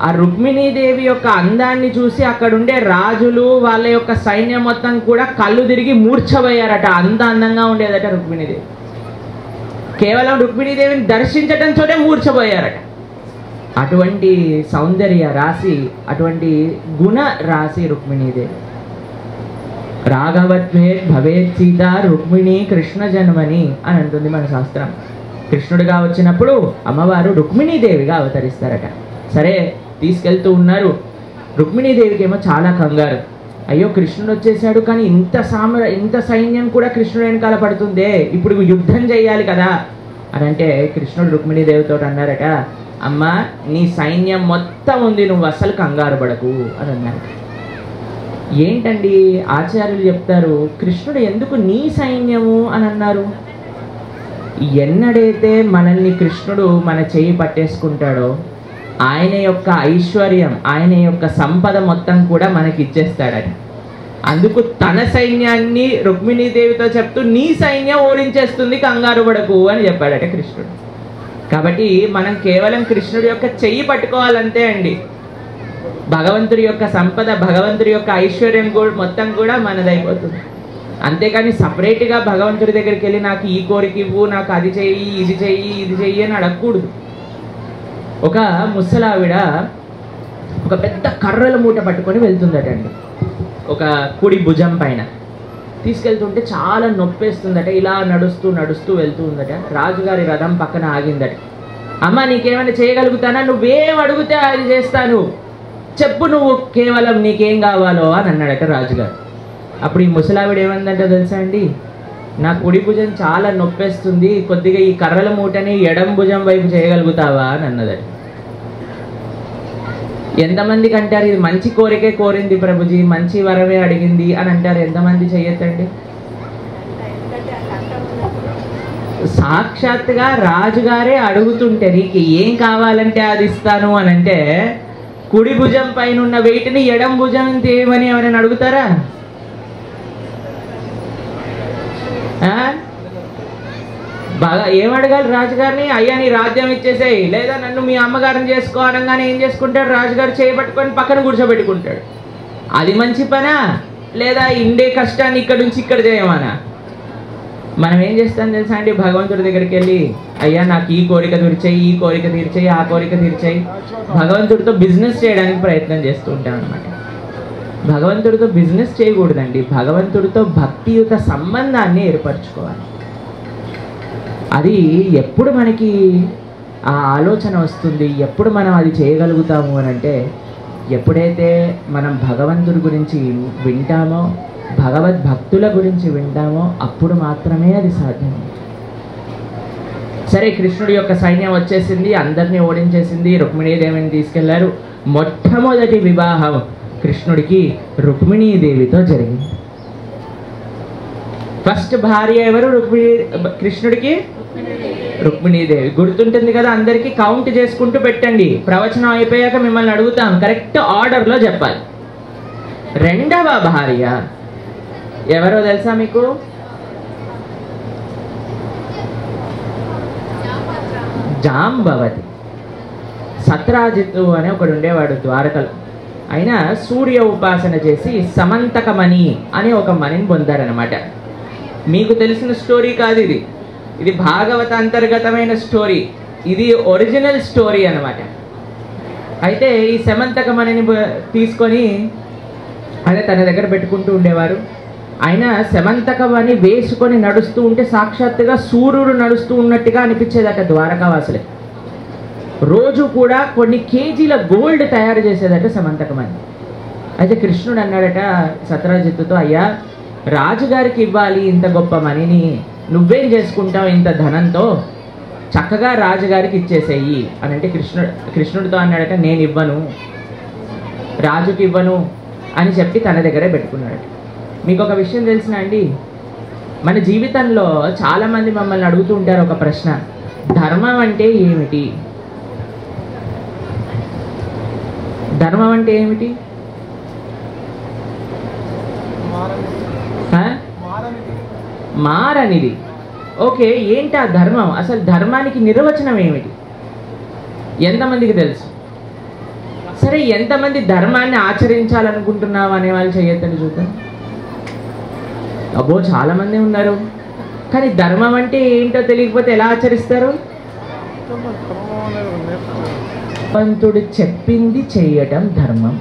S7: ఆ రుక్మిణీదేవి యొక్క అందాన్ని చూసి అక్కడుండే రాజులు వాళ్ళ యొక్క సైన్యం మొత్తం కూడా కళ్ళు తిరిగి మూర్ఛపోయారట. అంత అందంగా ఉండేదట రుక్మిణీదేవి. కేవలం రుక్మిణీదేవిని దర్శించడంతోనే మూర్ఛపోయారట. అటువంటి సౌందర్య రాశి, అటువంటి గుణ రాశి రుక్మిణీదేవి. రాఘవత్వే భవేత్ సీత రుక్మిణి కృష్ణ జన్మని అని అంటుంది మన శాస్త్రం. కృష్ణుడిగా వచ్చినప్పుడు అమ్మవారు రుక్మిణీదేవిగా అవతరిస్తారట. సరే, తీసుకెళ్తూ ఉన్నారు. రుక్మిణీదేవికి ఏమో చాలా కంగారు. అయ్యో కృష్ణుడు వచ్చేసాడు, కానీ ఇంత సైన్యం కూడా కృష్ణుడు వెనకాల పడుతుందే, ఇప్పుడు యుద్ధం చేయాలి కదా అని అంటే కృష్ణుడు రుక్మిణీదేవితో అన్నారట, అమ్మా నీ సైన్యం మొత్తం ఉంది, నువ్వు అస్సలు కంగారు పడకు అని అన్నారు. ఏంటండి ఆచార్యులు చెప్తారు, కృష్ణుడు ఎందుకు నీ సైన్యము అని అన్నారు? ఎన్నడైతే మనల్ని కృష్ణుడు మన చెయ్యి పట్టేసుకుంటాడో ఆయన యొక్క ఐశ్వర్యం, ఆయన యొక్క సంపద మొత్తం కూడా మనకి ఇచ్చేస్తాడట. అందుకు తన సైన్యాన్ని రుక్మిణీదేవితో చెప్తూ నీ సైన్యం ఓడించేస్తుంది, కంగారు పడకు అని చెప్పాడట కృష్ణుడు. కాబట్టి మనం కేవలం కృష్ణుడి యొక్క చెయ్యి పట్టుకోవాలంతే అండి. భగవంతుడి యొక్క సంపద, భగవంతుడి యొక్క ఐశ్వర్యం కూడా మొత్తం కూడా మనదైపోతుంది. అంతేకాని సపరేట్గా భగవంతుడి దగ్గరికి వెళ్ళి నాకు ఈ కోరిక ఇవ్వు, నాకు అది చెయ్యి, ఇది చెయ్యి, ఇది చెయ్యి అని అడగకూడదు. ఒక ముసలావిడ ఒక పెద్ద కర్రల మూట పట్టుకొని వెళ్తుందట అండి, ఒక కుడి భుజం పైన తీసుకెళ్తుంటే చాలా నొప్పేస్తుందట. ఇలా నడుస్తూ నడుస్తూ వెళ్తూ ఉందట. రాజుగారి రథం పక్కన ఆగిందట. అమ్మ నీకేమైనా చేయగలుగుతానా, నువ్వేం అడిగితే అది చేస్తాను, చెప్పు నువ్వు కేవలం నీకేం కావాలో అని అన్నాడట రాజుగారు. అప్పుడు ఈ ముసలావిడ ఏమందంటే తెలుసా అండి, నా కుడి భుజం చాలా నొప్పేస్తుంది, కొద్దిగా ఈ కర్రల మూటని ఎడం భుజం వైపు చేయగలుగుతావా అని అన్నదట. ఎంతమందికి అంటారు ఇది మంచి కోరికే కోరింది ప్రభుజీ, మంచి వరమే అడిగింది అని అంటారు. ఎంతమంది చెయ్యొద్దండి? సాక్షాత్తుగా రాజుగారే అడుగుతుంటే నీకు ఏం కావాలంటే అది ఇస్తాను అని అంటే కుడి భుజం పైన ఉన్న వెయిట్ని ఎడం భుజం తేమని ఎవరైనా అడుగుతారా? బాగా ఏమడగాలి రాజుగారిని? అయ్యా నీ రాజ్యం ఇచ్చేసేయి, లేదా నన్ను మీ అమ్మగారిని చేసుకో అనగానే ఏం చేసుకుంటాడు? రాజుగారు చేయబట్టుకొని పక్కన కూర్చోబెట్టుకుంటాడు. అది మంచి పనా, లేదా ఇండే కష్టాన్ని ఇక్కడ నుంచి ఇక్కడ చేయమనా? మనం ఏం చేస్తాం తెలుసా అండి, భగవంతుడి దగ్గరికి వెళ్ళి అయ్యా నాకు ఈ కోరిక తీర్చేయి, ఈ కోరిక తీర్చేయి, ఆ కోరిక తీర్చేయి, భగవంతుడితో బిజినెస్ చేయడానికి ప్రయత్నం చేస్తూ ఉంటాం అనమాట. భగవంతుడితో బిజినెస్ చేయకూడదండి, భగవంతుడితో భక్తియుత సంబంధాన్ని ఏర్పరచుకోవాలి. అది ఎప్పుడు మనకి ఆ ఆలోచన వస్తుంది, ఎప్పుడు మనం అది చేయగలుగుతాము అని అంటే ఎప్పుడైతే మనం భగవంతుడి గురించి వింటామో, భగవద్భక్తుల గురించి వింటామో అప్పుడు మాత్రమే అది సాధ్యం. సరే, కృష్ణుడి యొక్క సైన్యం వచ్చేసింది, అందరినీ ఓడించేసింది, రుక్మిణీదేవిని తీసుకెళ్లారు. మొట్టమొదటి వివాహం కృష్ణుడికి రుక్మిణీదేవితో జరిగింది. ఫస్ట్ భార్య ఎవరు? కృష్ణుడికి రుక్మిణీదేవి. గుర్తుంటుంది కదా అందరికీ? కౌంట్ చేసుకుంటూ పెట్టండి. ప్రవచనం అయిపోయాక మిమ్మల్ని అడుగుతాం, కరెక్ట్ ఆర్డర్లో చెప్పాలి. రెండవ భార్య ఎవరో తెలుసా మీకు? జాంబవతి. సత్రాజిత్తు అనే ఒకడు ఉండేవాడు ద్వారకలో. ఆయన సూర్య ఉపాసన చేసి సమంతకమణి అనే ఒక మణిని పొందారనమాట. మీకు తెలిసిన స్టోరీ కాదు ఇది, ఇది భాగవత అంతర్గతమైన స్టోరీ, ఇది ఒరిజినల్ స్టోరీ అన్నమాట. అయితే ఈ సమంతకమణిని తీసుకొని ఆయన తన దగ్గర పెట్టుకుంటూ ఉండేవారు. ఆయన సమంతకమణి వేసుకొని నడుస్తూ ఉంటే సాక్షాత్తుగా సూర్యుడు నడుస్తూ ఉన్నట్టుగా అనిపించేదట ద్వారకావాసులే. రోజు కూడా కొన్ని కేజీల గోల్డ్ తయారు చేసేదట సమంతకమణి. అయితే కృష్ణుడు అన్నాడట సత్రాజిత్తుతో, అయ్యా రాజుగారికి ఇవ్వాలి ఇంత గొప్ప మణిని, నువ్వేం చేసుకుంటావు ఇంత ధనంతో, చక్కగా రాజుగారికి ఇచ్చేసేయి అని అంటే కృష్ణుడితో అన్నాడట, నేను ఇవ్వను, రాజుకి ఇవ్వను అని చెప్పి తన దగ్గరే పెట్టుకున్నాడట. మీకు ఒక విషయం తెలిసిన అండి, మన జీవితంలో చాలామంది మమ్మల్ని అడుగుతూ ఉంటారు ఒక ప్రశ్న, ధర్మం అంటే ఏమిటి? ధర్మం అంటే ఏమిటి? మారనిది. ఓకే, ఏంటి ఆ ధర్మం? అసలు ధర్మానికి నిర్వచనం ఏమిటి? ఎంతమందికి తెలుసు? సరే, ఎంతమంది ధర్మాన్ని ఆచరించాలనుకుంటున్నావు అనే వాళ్ళు చేయొద్దని చూద్దాం. అబ్బో చాలామంది ఉన్నారు. కానీ ధర్మం అంటే ఏంటో తెలియకపోతే ఎలా ఆచరిస్తారు? భగవంతుడు చెప్పింది చేయటం ధర్మం.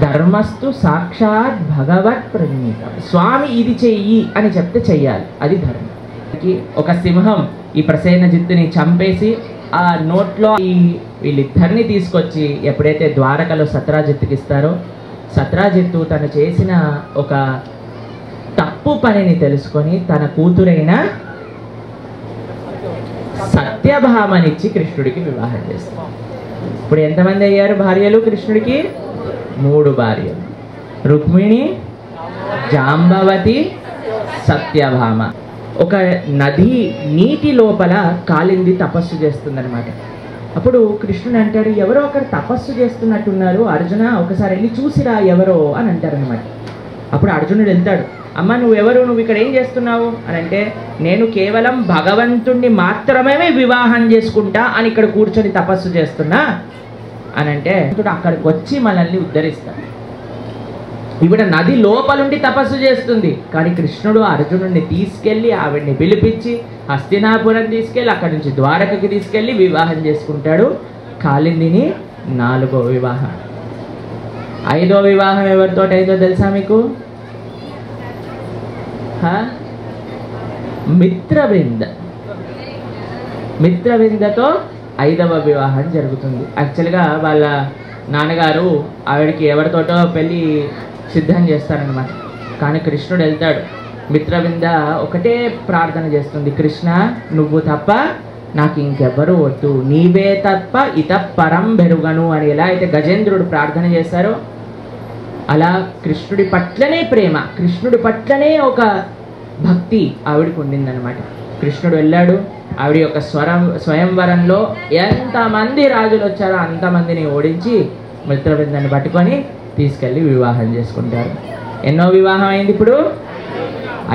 S7: ధర్మస్తు సాక్షాత్ భగవత్ ప్రణీతం. స్వామి ఇది చెయ్యి అని చెప్తే చెయ్యాలి, అది ధర్మం. ఒక సింహం ఈ ప్రసేనజిత్తుని చంపేసి ఆ నోట్లో వీళ్ళిద్దరిని తీసుకొచ్చి ఎప్పుడైతే ద్వారకలో సత్రాజిత్తుకి ఇస్తారో, సత్రాజిత్తు తను చేసిన ఒక తప్పు పనిని తెలుసుకొని తన కూతురైన సత్యభామనిచ్చి కృష్ణుడికి వివాహం చేస్తారు. ఇప్పుడు ఎంతమంది అయ్యారు భార్యలు కృష్ణుడికి? 3 భార్యలు. రుక్మిణి, జాంబవతి, సత్యభామ. ఒక నది నీటి లోపల కాలింది తపస్సు చేస్తుందన్నమాట. అప్పుడు కృష్ణుడు అంటాడు, ఎవరో ఒకరు తపస్సు చేస్తున్నట్టున్నారు అర్జున, ఒకసారి వెళ్ళి చూసిరా ఎవరో అని అంటారనమాట. అప్పుడు అర్జునుడు వెళ్తాడు, అమ్మ నువ్వెవరు, నువ్వు ఇక్కడ ఏం చేస్తున్నావు అని అంటే, నేను కేవలం భగవంతుణ్ణి మాత్రమే వివాహం చేసుకుంటా అని ఇక్కడ కూర్చొని తపస్సు చేస్తున్నా అని అంటే, అక్కడికి వచ్చి మనల్ని ఉద్ధరిస్తాడు. ఈవిడ నది లోపలుండి తపస్సు చేస్తుంది, కానీ కృష్ణుడు అర్జునుడిని తీసుకెళ్ళి ఆవిడ్ని పిలిపించి హస్తినాపురం తీసుకెళ్ళి అక్కడి నుంచి ద్వారకకి తీసుకెళ్ళి వివాహం చేసుకుంటాడు. కాళిందిని 4వ వివాహం. 5వ వివాహం ఎవరితో అయిందో తెలుసా మీకు? మిత్రవిందతో 5వ వివాహం జరుగుతుంది. యాక్చువల్గా వాళ్ళ నాన్నగారు ఆవిడకి ఎవరితోటో పెళ్ళి సిద్ధం చేస్తారనమాట. కానీ కృష్ణుడు వెళ్తాడు. మిత్రవింద ఒకటే ప్రార్థన చేస్తుంది, కృష్ణ నువ్వు తప్ప నాకు ఇంకెవ్వరూ వద్దు, నీవే తప్ప ఇత పరం బెరుగను అని ఎలా అయితే గజేంద్రుడు ప్రార్థన చేశారో అలా కృష్ణుడి పట్లనే ప్రేమ, కృష్ణుడి పట్లనే ఒక భక్తి ఆవిడికి ఉండిందనమాట. కృష్ణుడు వెళ్ళాడు, ఆవిడ యొక్క స్వయంవరంలో ఎంతమంది రాజులు వచ్చారో అంతమందిని ఓడించి మిత్రవిందని పట్టుకొని తీసుకెళ్ళి వివాహం చేసుకుంటారు. ఎన్నో వివాహం అయింది ఇప్పుడు?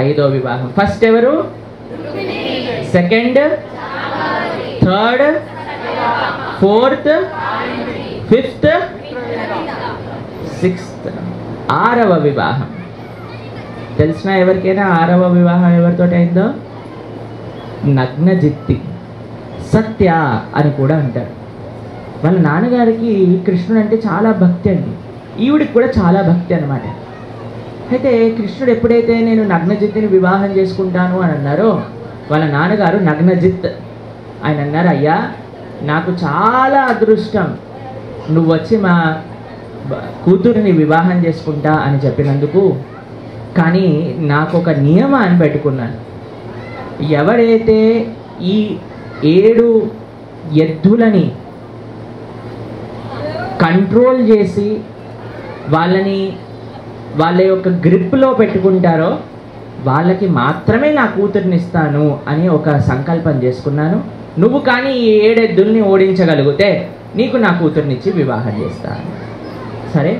S7: 5వ వివాహం. ఫస్ట్ ఎవరు? Second, third, fourth, fifth, 6th, 6వ వివాహం. తెలిసిన ఎవరికైనా 6వ వివాహం ఎవరితో అయిందో? నగ్నజిత్తి, సత్య అని కూడా అంటారు. వాళ్ళ నాన్నగారికి కృష్ణుడు అంటే చాలా భక్తి అండి, ఈవిడికి కూడా చాలా భక్తి అన్నమాట. అయితే కృష్ణుడు ఎప్పుడైతే నేను నగ్నజిత్తిని వివాహం చేసుకుంటాను అని అన్నారో, వాళ్ళ నాన్నగారు నగ్నజిత్ ఆయన అన్నారు, అయ్యా నాకు చాలా అదృష్టం, నువ్వు వచ్చి మా కూతురిని వివాహం చేసుకుంటా అని చెప్పినందుకు, కానీ నాకు ఒక నియమాన్ని పెట్టుకున్నాను. ఎవరైతే ఈ 7 ఎద్దులని కంట్రోల్ చేసి వాళ్ళని వాళ్ళ యొక్క గ్రిప్లో పెట్టుకుంటారో వాళ్ళకి మాత్రమే నా కూతుర్ని ఇస్తాను అని ఒక సంకల్పం చేసుకున్నాను. నువ్వు కానీ ఈ 7 ఎద్దుల్ని ఓడించగలిగితే నీకు నా కూతుర్నిచ్చి వివాహం చేస్తాను. సరే,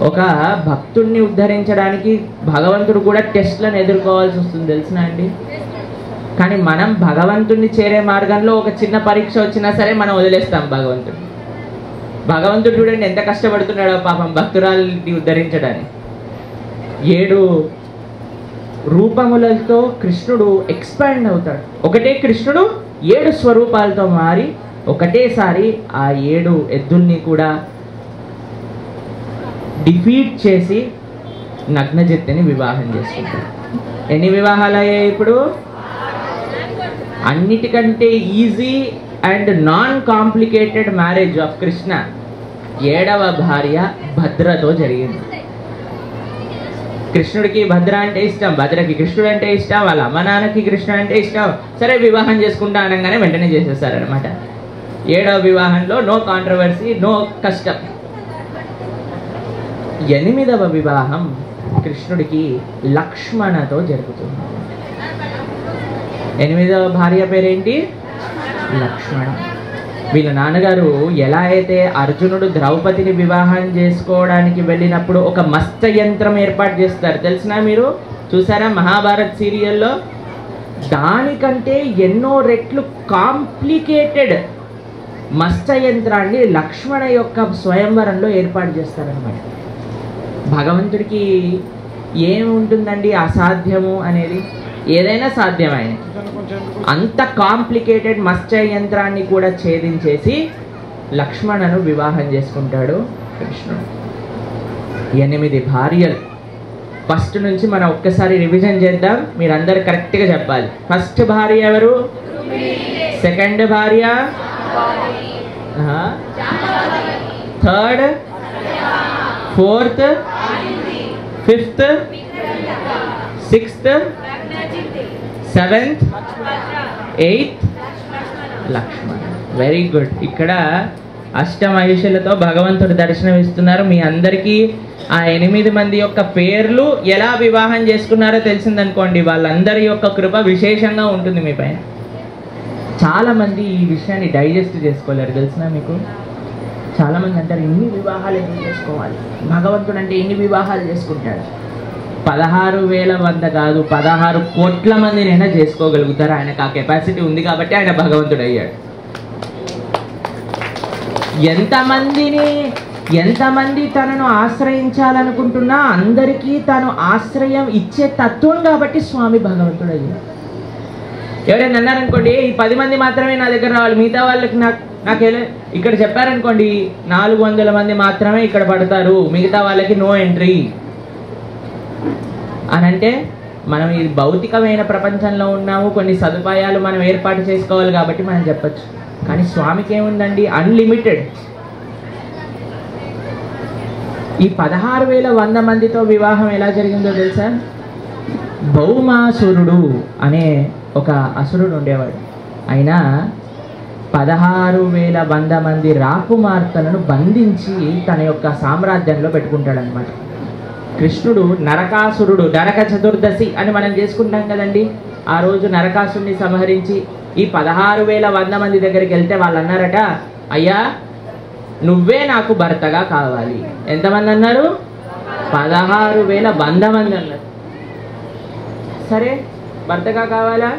S7: ఒక భక్తుడిని ఉద్ధరించడానికి భగవంతుడు కూడా టెస్ట్లను ఎదుర్కోవాల్సి వస్తుంది, తెలిసినా అండి. కానీ మనం భగవంతుడిని చేరే మార్గంలో ఒక చిన్న పరీక్ష వచ్చినా సరే మనం వదిలేస్తాం భగవంతుడు. భగవంతుడు చూడండి ఎంత కష్టపడుతున్నాడో పాపం భక్తురాలిని ఉద్ధరించడానికి. 7 రూపములతో కృష్ణుడు ఎక్స్పాండ్ అవుతాడు. ఒకటే కృష్ణుడు 7 స్వరూపాలతో మారి ఒకటేసారి ఆ 7 ఎద్దుల్ని కూడా డిఫీట్ చేసి నగ్నజెత్తిని వివాహం చేసుకుంటాడు. ఎన్ని వివాహాలు అయ్యాయి ఇప్పుడు? అన్నిటికంటే easy and non complicated marriage of Krishna 7వ భార్య భద్రతో జరిగింది. కృష్ణుడికి భద్ర అంటే ఇష్టం, భద్రకి కృష్ణుడు అంటే ఇష్టం, వాళ్ళ అమ్మ నాన్నకి కృష్ణుడు అంటే ఇష్టం. సరే వివాహం చేసుకుంటా అనగానే వెంటనే చేసేస్తారనమాట. 7వ వివాహంలో నో కాంట్రవర్సీ, నో కష్టం. 8వ వివాహం కృష్ణుడికి లక్ష్మణతో జరుగుతుంది. 8వ భార్య పేరేంటి? లక్ష్మణ. వీళ్ళ నాన్నగారు ఎలా అయితే అర్జునుడు ద్రౌపదిని వివాహం చేసుకోవడానికి వెళ్ళినప్పుడు ఒక మత్స్య యంత్రం ఏర్పాటు చేస్తారు, తెలిసినా? మీరు చూసారా మహాభారత్ సీరియల్లో? దానికంటే ఎన్నో రెట్లు కాంప్లికేటెడ్ మత్స్య యంత్రాన్ని లక్ష్మణ యొక్క స్వయంవరంలో ఏర్పాటు చేస్తారనమాట. భగవంతుడికి ఏముంటుందండి అసాధ్యము అనేది? ఏదైనా సాధ్యమైన అంత కాంప్లికేటెడ్ మత్స్య యంత్రాన్ని కూడా ఛేదించేసి లక్ష్మణను వివాహం చేసుకుంటాడు కృష్ణుడు. 8 భార్యలు. ఫస్ట్ నుంచి మనం ఒక్కసారి రివిజన్ చేద్దాం, మీరందరూ కరెక్ట్గా చెప్పాలి. ఫస్ట్ భార్య ఎవరు? సెకండ్ భార్య? Third, fourth, fifth, sixth, 7th, 8th Lakshmana. Very good. ఇక్కడ అష్టమహిషులతో భగవంతుడు దర్శనం ఇస్తున్నారు. మీ అందరికీ ఆ 8 మంది యొక్క పేర్లు ఎలా వివాహం చేసుకున్నారో తెలిసిందనుకోండి, వాళ్ళందరి యొక్క కృప విశేషంగా ఉంటుంది మీ పైన. చాలామంది ఈ విషయాన్ని డైజెస్ట్ చేసుకోలేరు, తెలిసినా మీకు? చాలామంది అంటారు ఇన్ని వివాహాలు ఎందుకు చేసుకోవాలి, భగవంతుడు అంటే ఇన్ని వివాహాలు చేసుకుంటాడు. 16,100 కాదు, 16 కోట్ల మందినైనా చేసుకోగలుగుతారు. ఆయనకు ఆ కెపాసిటీ ఉంది కాబట్టి ఆయన భగవంతుడు అయ్యాడు. ఎంతమంది తనను ఆశ్రయించాలనుకుంటున్నా అందరికీ తను ఆశ్రయం ఇచ్చే తత్వం కాబట్టి స్వామి భగవంతుడు అయ్యాడు. ఎవరైనా అన్నారనుకోండి ఈ 10 మంది మాత్రమే నా దగ్గర రావాలి, మిగతా వాళ్ళకి నాకేలే ఇక్కడ చెప్పారనుకోండి 400 మంది మాత్రమే ఇక్కడ పడతారు, మిగతా వాళ్ళకి నో ఎంట్రీ అని అంటే మనం ఈ భౌతికమైన ప్రపంచంలో ఉన్నాము, కొన్ని సదుపాయాలు మనం ఏర్పాటు చేసుకోవాలి కాబట్టి మనం చెప్పచ్చు. కానీ స్వామికి ఏముందండి? అన్లిమిటెడ్. ఈ 16,100 మందితో వివాహం ఎలా జరిగిందో తెలుసా? భౌమాసురుడు అనే ఒక అసురుడు ఉండేవాడు. ఆయన 16,100 మంది రాకుమార్తెలను బంధించి తన యొక్క సామ్రాజ్యంలో పెట్టుకుంటాడనమాట. కృష్ణుడు నరకాసురుడు, నరక చతుర్దశి అని మనం చేసుకుంటాం కదండి. ఆ రోజు నరకాసురుడిని సంహరించి ఈ 16,100 మంది దగ్గరికి వెళ్తే వాళ్ళు అన్నారట, అయ్యా నువ్వే నాకు భర్తగా కావాలి. ఎంతమంది అన్నారు? 16,100 మంది అన్నారు. సరే భర్తగా కావాలా,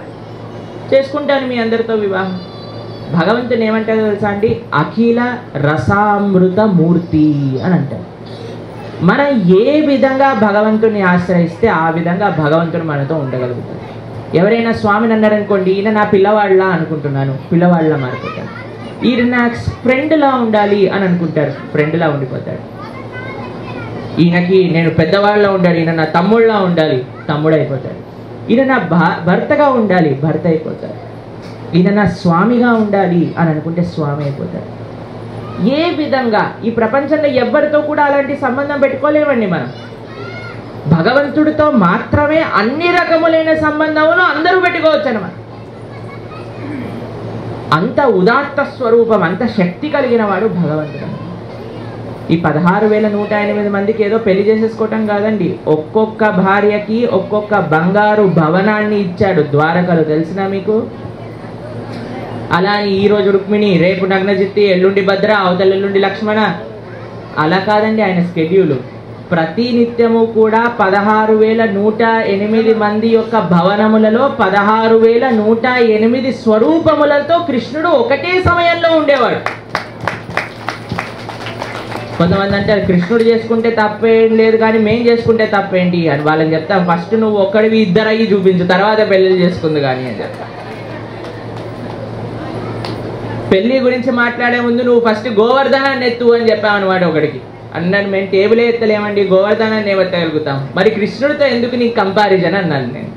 S7: చేసుకుంటాను మీ అందరితో వివాహం. భగవంతుని ఏమంటారో తెలుసా అండి? అఖిల రసామృత మూర్తి అని అంటారు. మనం ఏ విధంగా భగవంతుని ఆశ్రయిస్తే ఆ విధంగా భగవంతుడు మనతో ఉండగలుగుతాడు. ఎవరైనా స్వామిని అన్నారనుకోండి, ఈయన నా పిల్లవాళ్ళ అనుకుంటున్నాను, పిల్లవాళ్ళ మారిపోతాడు. ఈయన నాకు ఫ్రెండ్లా ఉండాలి అని అనుకుంటారు, ఫ్రెండ్లా ఉండిపోతాడు. ఈయనకి నేను పెద్దవాళ్ళ ఉండాలి, ఈయన నా తమ్ముళ్ళ ఉండాలి, తమ్ముడు అయిపోతాడు. ఈయన నా భర్తగా ఉండాలి, భర్త అయిపోతాడు. ఈయన నా స్వామిగా ఉండాలి అని అనుకుంటే స్వామి అయిపోతాడు. ఏ విధంగా ఈ ప్రపంచంలో ఎవ్వరితో కూడా అలాంటి సంబంధం పెట్టుకోలేమండి మనం. భగవంతుడితో మాత్రమే అన్ని రకములైన సంబంధములు అందరూ పెట్టుకోవచ్చు అన్నమాట. అంత ఉదాత్త స్వరూపం, అంత శక్తి కలిగిన వాడు భగవంతుడు. ఈ 16,108 మందికి ఏదో పెళ్లి చేసేసుకోవటం కాదండి, ఒక్కొక్క భార్యకి ఒక్కొక్క బంగారు భవనాన్ని ఇచ్చాడు ద్వారకలో, తెలిసినా మీకు? అలా ఈరోజు రుక్మిణి, రేపు నగ్నజిత్తి, ఎల్లుండి భద్ర, అవతల ఎల్లుండి లక్ష్మణ, అలా కాదండి ఆయన స్కెడ్యూలు. ప్రతి నిత్యము కూడా 16,108 మంది యొక్క భవనములలో 16,108 స్వరూపములతో కృష్ణుడు ఒకటే సమయంలో ఉండేవాడు. కొంతమంది అంటారు కృష్ణుడు చేసుకుంటే తప్పేం లేదు కానీ మేం చేసుకుంటే తప్పేంటి అని. వాళ్ళని చెప్తాం, ఫస్ట్ నువ్వు ఒక్కడివి ఇద్దరయ్యి చూపించు, తర్వాత పెళ్లి చేసుకుంది కానీ అని చెప్తా. పెళ్లి గురించి మాట్లాడే ముందు నువ్వు ఫస్ట్ గోవర్ధనాన్ని ఎత్తు అని చెప్పామన్నమాట ఒకడికి. అన్నాను, మేము టేబులే ఎత్తలేమండి, గోవర్ధనాన్ని ఏవెత్తగలుగుతాం, మరి కృష్ణుడితో ఎందుకు నీకు కంపారిజన్ అన్నాను నేను.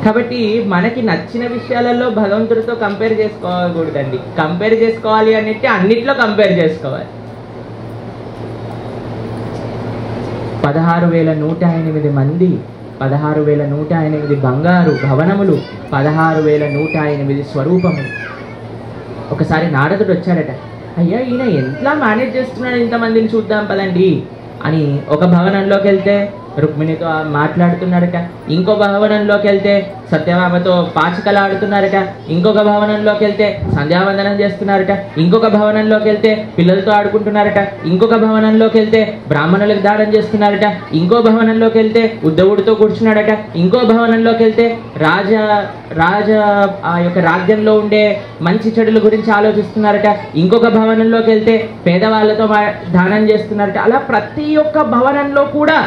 S7: కాబట్టి మనకి నచ్చిన విషయాలలో భగవంతుడితో కంపేర్ చేసుకోకూడదండి. కంపేర్ చేసుకోవాలి అంటే అన్నిట్లో కంపేర్ చేసుకోవాలి. 16,108 మంది, 16,108 బంగారు భవనములు, 16,108 స్వరూపములు. ఒకసారి నారదుడు వచ్చాడట, అయ్యా ఈయన ఎట్లా మేనేజ్ చేస్తున్నాడు ఇంతమందిని చూద్దాం పదండి అని. ఒక భవనంలోకి వెళ్తే రుక్మిణితో మాట్లాడుతున్నారట, ఇంకో భవనంలోకి వెళ్తే సత్యభామతో పాచికలు ఆడుతున్నారట, ఇంకొక భవనంలోకి వెళ్తే సంధ్యావందనం చేస్తున్నారట, ఇంకొక భవనంలోకి వెళ్తే పిల్లలతో ఆడుకుంటున్నారట, ఇంకొక భవనంలోకి వెళ్తే బ్రాహ్మణులకు దానం చేస్తున్నారట, ఇంకో భవనంలోకి వెళ్తే ఉద్ధవుడితో కూర్చున్నాడట, ఇంకో భవనంలోకి వెళ్తే రాజ ఆ యొక్క రాజ్యంలో ఉండే మంచి చెడుల గురించి ఆలోచిస్తున్నారట, ఇంకొక భవనంలోకి వెళ్తే పేదవాళ్ళతో దానం చేస్తున్నారట. అలా ప్రతి ఒక్క భవనంలో కూడా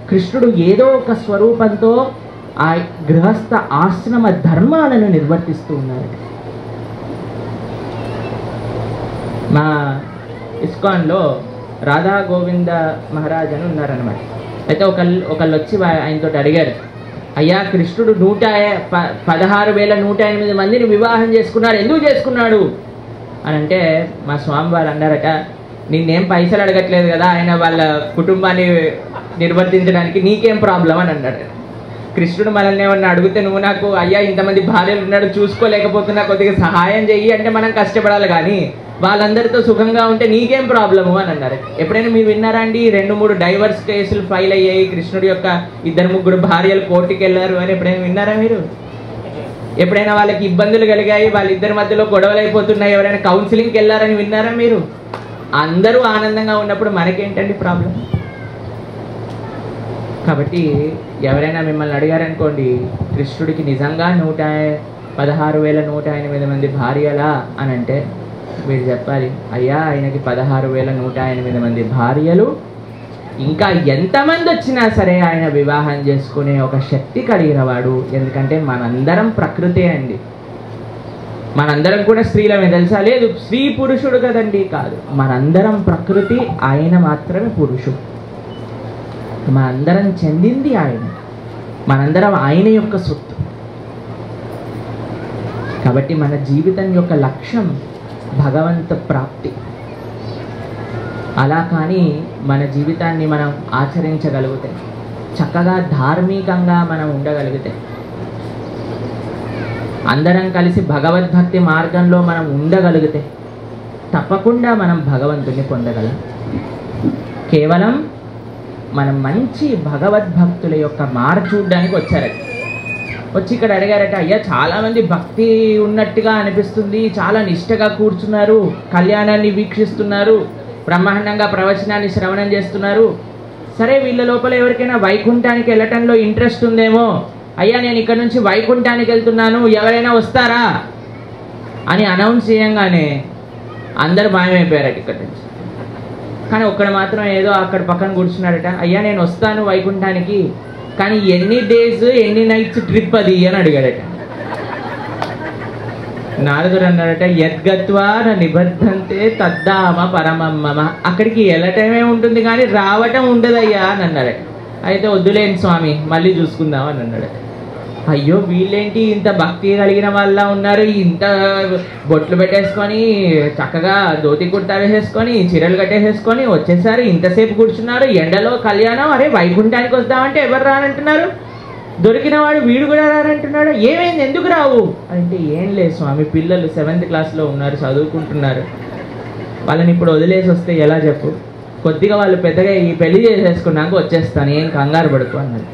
S7: కృష్ణుడు ఏదో ఒక స్వరూపంతో ఆ గృహస్థ ఆశ్రమ ధర్మాలను నిర్వర్తిస్తూ ఉన్నారు. మా ఇస్కాన్లో రాధా గోవింద మహారాజ్ అని ఉన్నారనమాట. అయితే ఒకళ్ళు వచ్చి ఆయనతో అడిగారు, అయ్యా కృష్ణుడు 16,108 మందిని వివాహం చేసుకున్నారు, ఎందుకు చేసుకున్నాడు అని అంటే మా స్వామివారు అన్నారట, నిన్నేం పైసలు అడగట్లేదు కదా ఆయన వాళ్ళ కుటుంబాన్ని నిర్వర్తించడానికి, నీకేం ప్రాబ్లం అని అన్నాడు. కృష్ణుడు మనల్ని ఏమన్నా అడిగితే నువ్వు నాకు అయ్యా ఇంతమంది భార్యలు ఉన్నాడు చూసుకోలేకపోతున్నా కొద్దిగా సహాయం చెయ్యి అంటే మనం కష్టపడాలి, కానీ వాళ్ళందరితో సుఖంగా ఉంటే నీకేం ప్రాబ్లము అని అన్నారు. ఎప్పుడైనా మీరు విన్నారా అండి 2-3 డైవర్స్ కేసులు ఫైల్ అయ్యాయి, కృష్ణుడి యొక్క 2-3 భార్యలు కోర్టుకి వెళ్ళారు అని ఎప్పుడైనా విన్నారా మీరు? ఎప్పుడైనా వాళ్ళకి ఇబ్బందులు కలిగాయి, వాళ్ళిద్దరి మధ్యలో గొడవలు అయిపోతున్నాయి, ఎవరైనా కౌన్సిలింగ్కి వెళ్ళారని విన్నారా మీరు? అందరూ ఆనందంగా ఉన్నప్పుడు మనకేంటండి ప్రాబ్లం? కాబట్టి ఎవరైనా మిమ్మల్ని అడిగారనుకోండి కృష్ణుడికి నిజంగా 16,108 మంది భార్యలా అని అంటే మీరు చెప్పాలి, అయ్యా ఆయనకి 16,108 మంది భార్యలు, ఇంకా ఎంతమంది వచ్చినా సరే ఆయన వివాహం చేసుకునే ఒక శక్తి కలిగిన వాడు. ఎందుకంటే మనందరం ప్రకృతే అండి, మనందరం కూడా స్త్రీలమే తెలుసా? లేదు, స్త్రీ పురుషుడు కదండి, కాదు, మనందరం ప్రకృతి, ఆయన మాత్రమే పురుషుడు. మనందరం చెందింది ఆయన, మనందరం ఆయన యొక్క సొత్తు. కాబట్టి మన జీవితం యొక్క లక్ష్యం భగవంత ప్రాప్తి. అలా కానీ మన జీవితాన్ని మనం ఆచరించగలిగితే, చక్కగా ధార్మికంగా మనం ఉండగలిగితే, అందరం కలిసి భగవద్భక్తి మార్గంలో మనం ఉండగలిగితే తప్పకుండా మనం భగవంతుని పొందగలం. కేవలం మనం మంచి భగవద్భక్తుల యొక్క మార చూడడానికి వచ్చారట. వచ్చి ఇక్కడ అడిగారట, అయ్యా చాలామంది భక్తి ఉన్నట్టుగా అనిపిస్తుంది, చాలా నిష్టగా కూర్చున్నారు, కళ్యాణాన్ని వీక్షిస్తున్నారు, బ్రహ్మాండంగా ప్రవచనాన్ని శ్రవణం చేస్తున్నారు. సరే వీళ్ళ లోపల ఎవరికైనా వైకుంఠానికి వెళ్ళటంలో ఇంట్రెస్ట్ ఉందేమో, అయ్యా నేను ఇక్కడ నుంచి వైకుంఠానికి వెళ్తున్నాను ఎవరైనా వస్తారా అని అనౌన్స్ చేయంగానే అందరు మాయమైపోయారట ఇక్కడ నుంచి. కానీ ఒక్కడ మాత్రం ఏదో అక్కడ పక్కన కూర్చున్నాడట, అయ్యా నేను వస్తాను వైకుంఠానికి, కానీ ఎన్ని డేస్ ఎన్ని నైట్స్ ట్రిప్ అది అని అడిగాడట. నారదుడు అన్నాడట, యద్గత్వా నిబద్ధంతే తద్దామ పరమమ్మ, అక్కడికి వెళ్ళటమే ఉంటుంది కానీ రావటం ఉండదయ్యా అని అన్నాడట. అయితే వద్దులేని స్వామి మళ్ళీ చూసుకుందాం అని అన్నాడట. అయ్యో వీళ్ళేంటి ఇంత భక్తి కలిగిన వాళ్ళ ఉన్నారు, ఇంత బొట్లు పెట్టేసుకొని చక్కగా ధోతి కుర్తా వేసేసుకొని చీరలు కట్టేసేసుకొని వచ్చేసారు, ఇంతసేపు కూర్చున్నారు ఎండలో కళ్యాణం, అరే వైకుంఠానికి వద్దామంటే ఎవరు రానంటున్నారు, దొరికిన వాడు వీడు కూడా రానంటున్నాడు, ఏమైంది ఎందుకు రావు అంటే ఏం లేదు స్వామి, పిల్లలు 7th క్లాస్లో ఉన్నారు చదువుకుంటున్నారు, వాళ్ళని ఇప్పుడు వదిలేసి వస్తే ఎలా చెప్పు, కొద్దిగా వాళ్ళు పెద్దగా ఈ పెళ్లి చేసేసుకున్నాక వచ్చేస్తాను, ఏం కంగారు పడుకో అన్నది.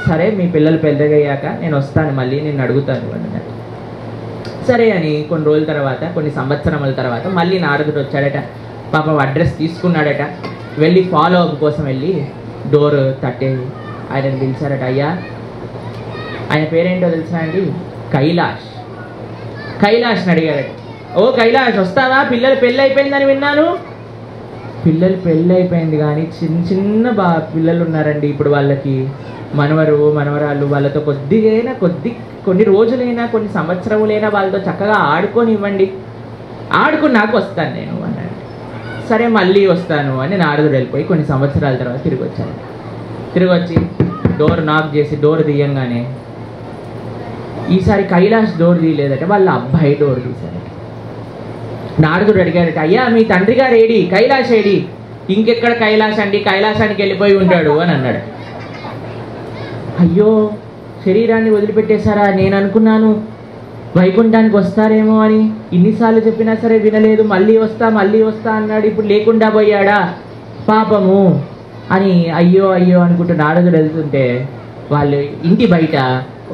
S7: సరే మీ పిల్లలు పెద్దగా అయ్యాక నేను వస్తాను, మళ్ళీ నేను అడుగుతాను వాళ్ళని. సరే అని కొన్ని రోజుల తర్వాత, కొన్ని సంవత్సరముల తర్వాత మళ్ళీ నారదుడు వచ్చాడట, పాపం అడ్రస్ తీసుకున్నాడట, వెళ్ళి ఫాలో అప్ కోసం వెళ్ళి డోర్ తట్టే ఆయనను పిలిచారట. అయ్యా, ఆయన పేరేంటో తెలుసా అండి? కైలాష్. కైలాష్ని అడిగారట, ఓ కైలాష్ వస్తావా, పిల్లలు పెళ్ళి అయిపోయిందని విన్నాను. పిల్లలు పెళ్ళి అయిపోయింది కానీ చిన్న చిన్న పిల్లలు ఉన్నారండి ఇప్పుడు, వాళ్ళకి మనవరు మనవరాళ్ళు, వాళ్ళతో కొన్ని రోజులైనా కొన్ని సంవత్సరములైనా వాళ్ళతో చక్కగా ఆడుకొని ఇవ్వండి, ఆడుకుని నాకు వస్తాను నేను అన్నాడు. సరే మళ్ళీ వస్తాను అని నారదుడు వెళ్ళిపోయి కొన్ని సంవత్సరాల తర్వాత తిరిగి వచ్చాడు. తిరిగి వచ్చి డోర్ నాక్ చేసి డోర్ తీయంగానే ఈసారి కైలాష్ డోర్ తీయలేదట, వాళ్ళ అబ్బాయి డోర్ తీశారట. నారదుడు అడిగాడట, అయ్యా మీ తండ్రి గారు ఏడి, కైలాష్ ఏడి? ఇంకెక్కడ కైలాష్ అండి, కైలాసానికి వెళ్ళిపోయి ఉంటాడు అని అన్నాడు. అయ్యో శరీరాన్ని వదిలిపెట్టేశారా, నేను అనుకున్నాను వైకుంఠానికి వస్తారేమో అని, ఇన్నిసార్లు చెప్పినా సరే వినలేదు, మళ్ళీ వస్తా అన్నాడు, ఇప్పుడు లేకుండా పోయాడా పాపము అని అయ్యో అయ్యో అనుకుంటూ నారదుడు వెళ్తుంటే వాళ్ళు ఇంటి బయట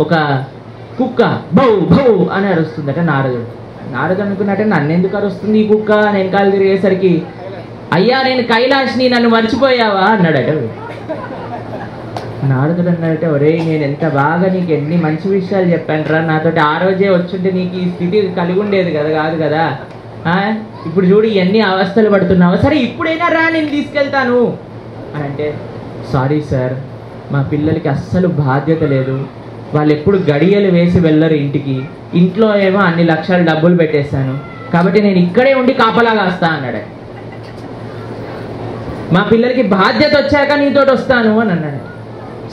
S7: ఒక కుక్క బౌ బౌ అని అరుస్తుందట. నారదుడు అనుకున్నట్టే నన్నెందుకు అరుస్తుంది ఈ కుక్క అని వెనకాల తిరిగేసరికి, అయ్యా నేను కైలాష్ని, నన్ను మర్చిపోయావా అన్నాడట. నారదుడు అన్నాడట, ఒరే నేను ఎంత బాగా నీకు ఎన్ని మంచి విషయాలు చెప్పాను రా, నాతోటి ఆ రోజే వచ్చుంటే నీకు ఈ స్థితి కలిగి ఉండేది కదా, కాదు కదా, ఇప్పుడు చూడు ఎన్ని అవస్థలు పడుతున్నావు, సరే ఇప్పుడైనా రా నేను తీసుకెళ్తాను అని అంటే, సారీ సార్ మా పిల్లలకి అస్సలు బాధ్యత లేదు, వాళ్ళు ఎప్పుడు గడియలు వేసి వెళ్ళరు ఇంటికి, ఇంట్లో ఏమో అన్ని లక్షల డబ్బులు పెట్టేశాను, కాబట్టి నేను ఇక్కడే ఉండి కాపలా కాస్తా అన్నాడు. మా పిల్లలకి బాధ్యత వచ్చాక నీతోటి వస్తాను అని అన్నాడు.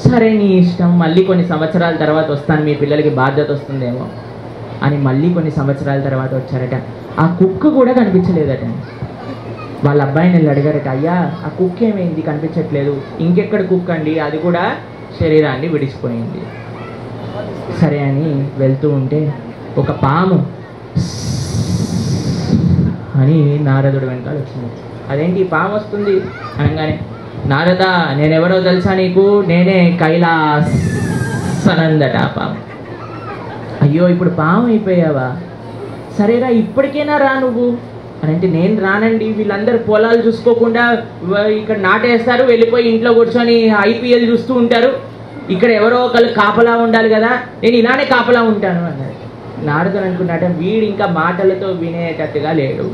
S7: సరే నీ ఇష్టం, మళ్ళీ కొన్ని సంవత్సరాల తర్వాత వస్తాను, మీ పిల్లలకి బాధ్యత వస్తుందేమో అని మళ్ళీ కొన్ని సంవత్సరాల తర్వాత వచ్చారట. ఆ కుక్క కూడా కనిపించలేదట. వాళ్ళ అబ్బాయిని వెళ్ళి అడిగారట, అయ్యా ఆ కుక్క ఏమైంది, కనిపించట్లేదు. ఇంకెక్కడ కుక్క అండి, అది కూడా శరీరాన్ని విడిచిపోయింది. సరే అని వెళ్తూ ఉంటే ఒక పాము అని నారదుడు వెనకాల వచ్చింది. అదేంటి పాము వస్తుంది అనగానే, నారద నేనెవరో తెలుసా నీకు, నేనే కైలాస్ అనందట ఆ పాము. అయ్యో ఇప్పుడు పాము అయిపోయావా, సరేరా ఇప్పటికైనా రా నువ్వు అని అంటే, నేను రానండి, వీళ్ళందరూ పొలాలు చూసుకోకుండా ఇక్కడ నాటేస్తారు, వెళ్ళిపోయి ఇంట్లో కూర్చొని IPL చూస్తూ ఉంటారు, ఇక్కడ ఎవరో ఒకళ్ళు కాపలా ఉండాలి కదా, నేను ఇలానే కాపలా ఉంటాను అన్నాడు. నారదుడు అనుకున్నాట వీడు ఇంకా మాటలతో వినేటట్టుగా లేడు.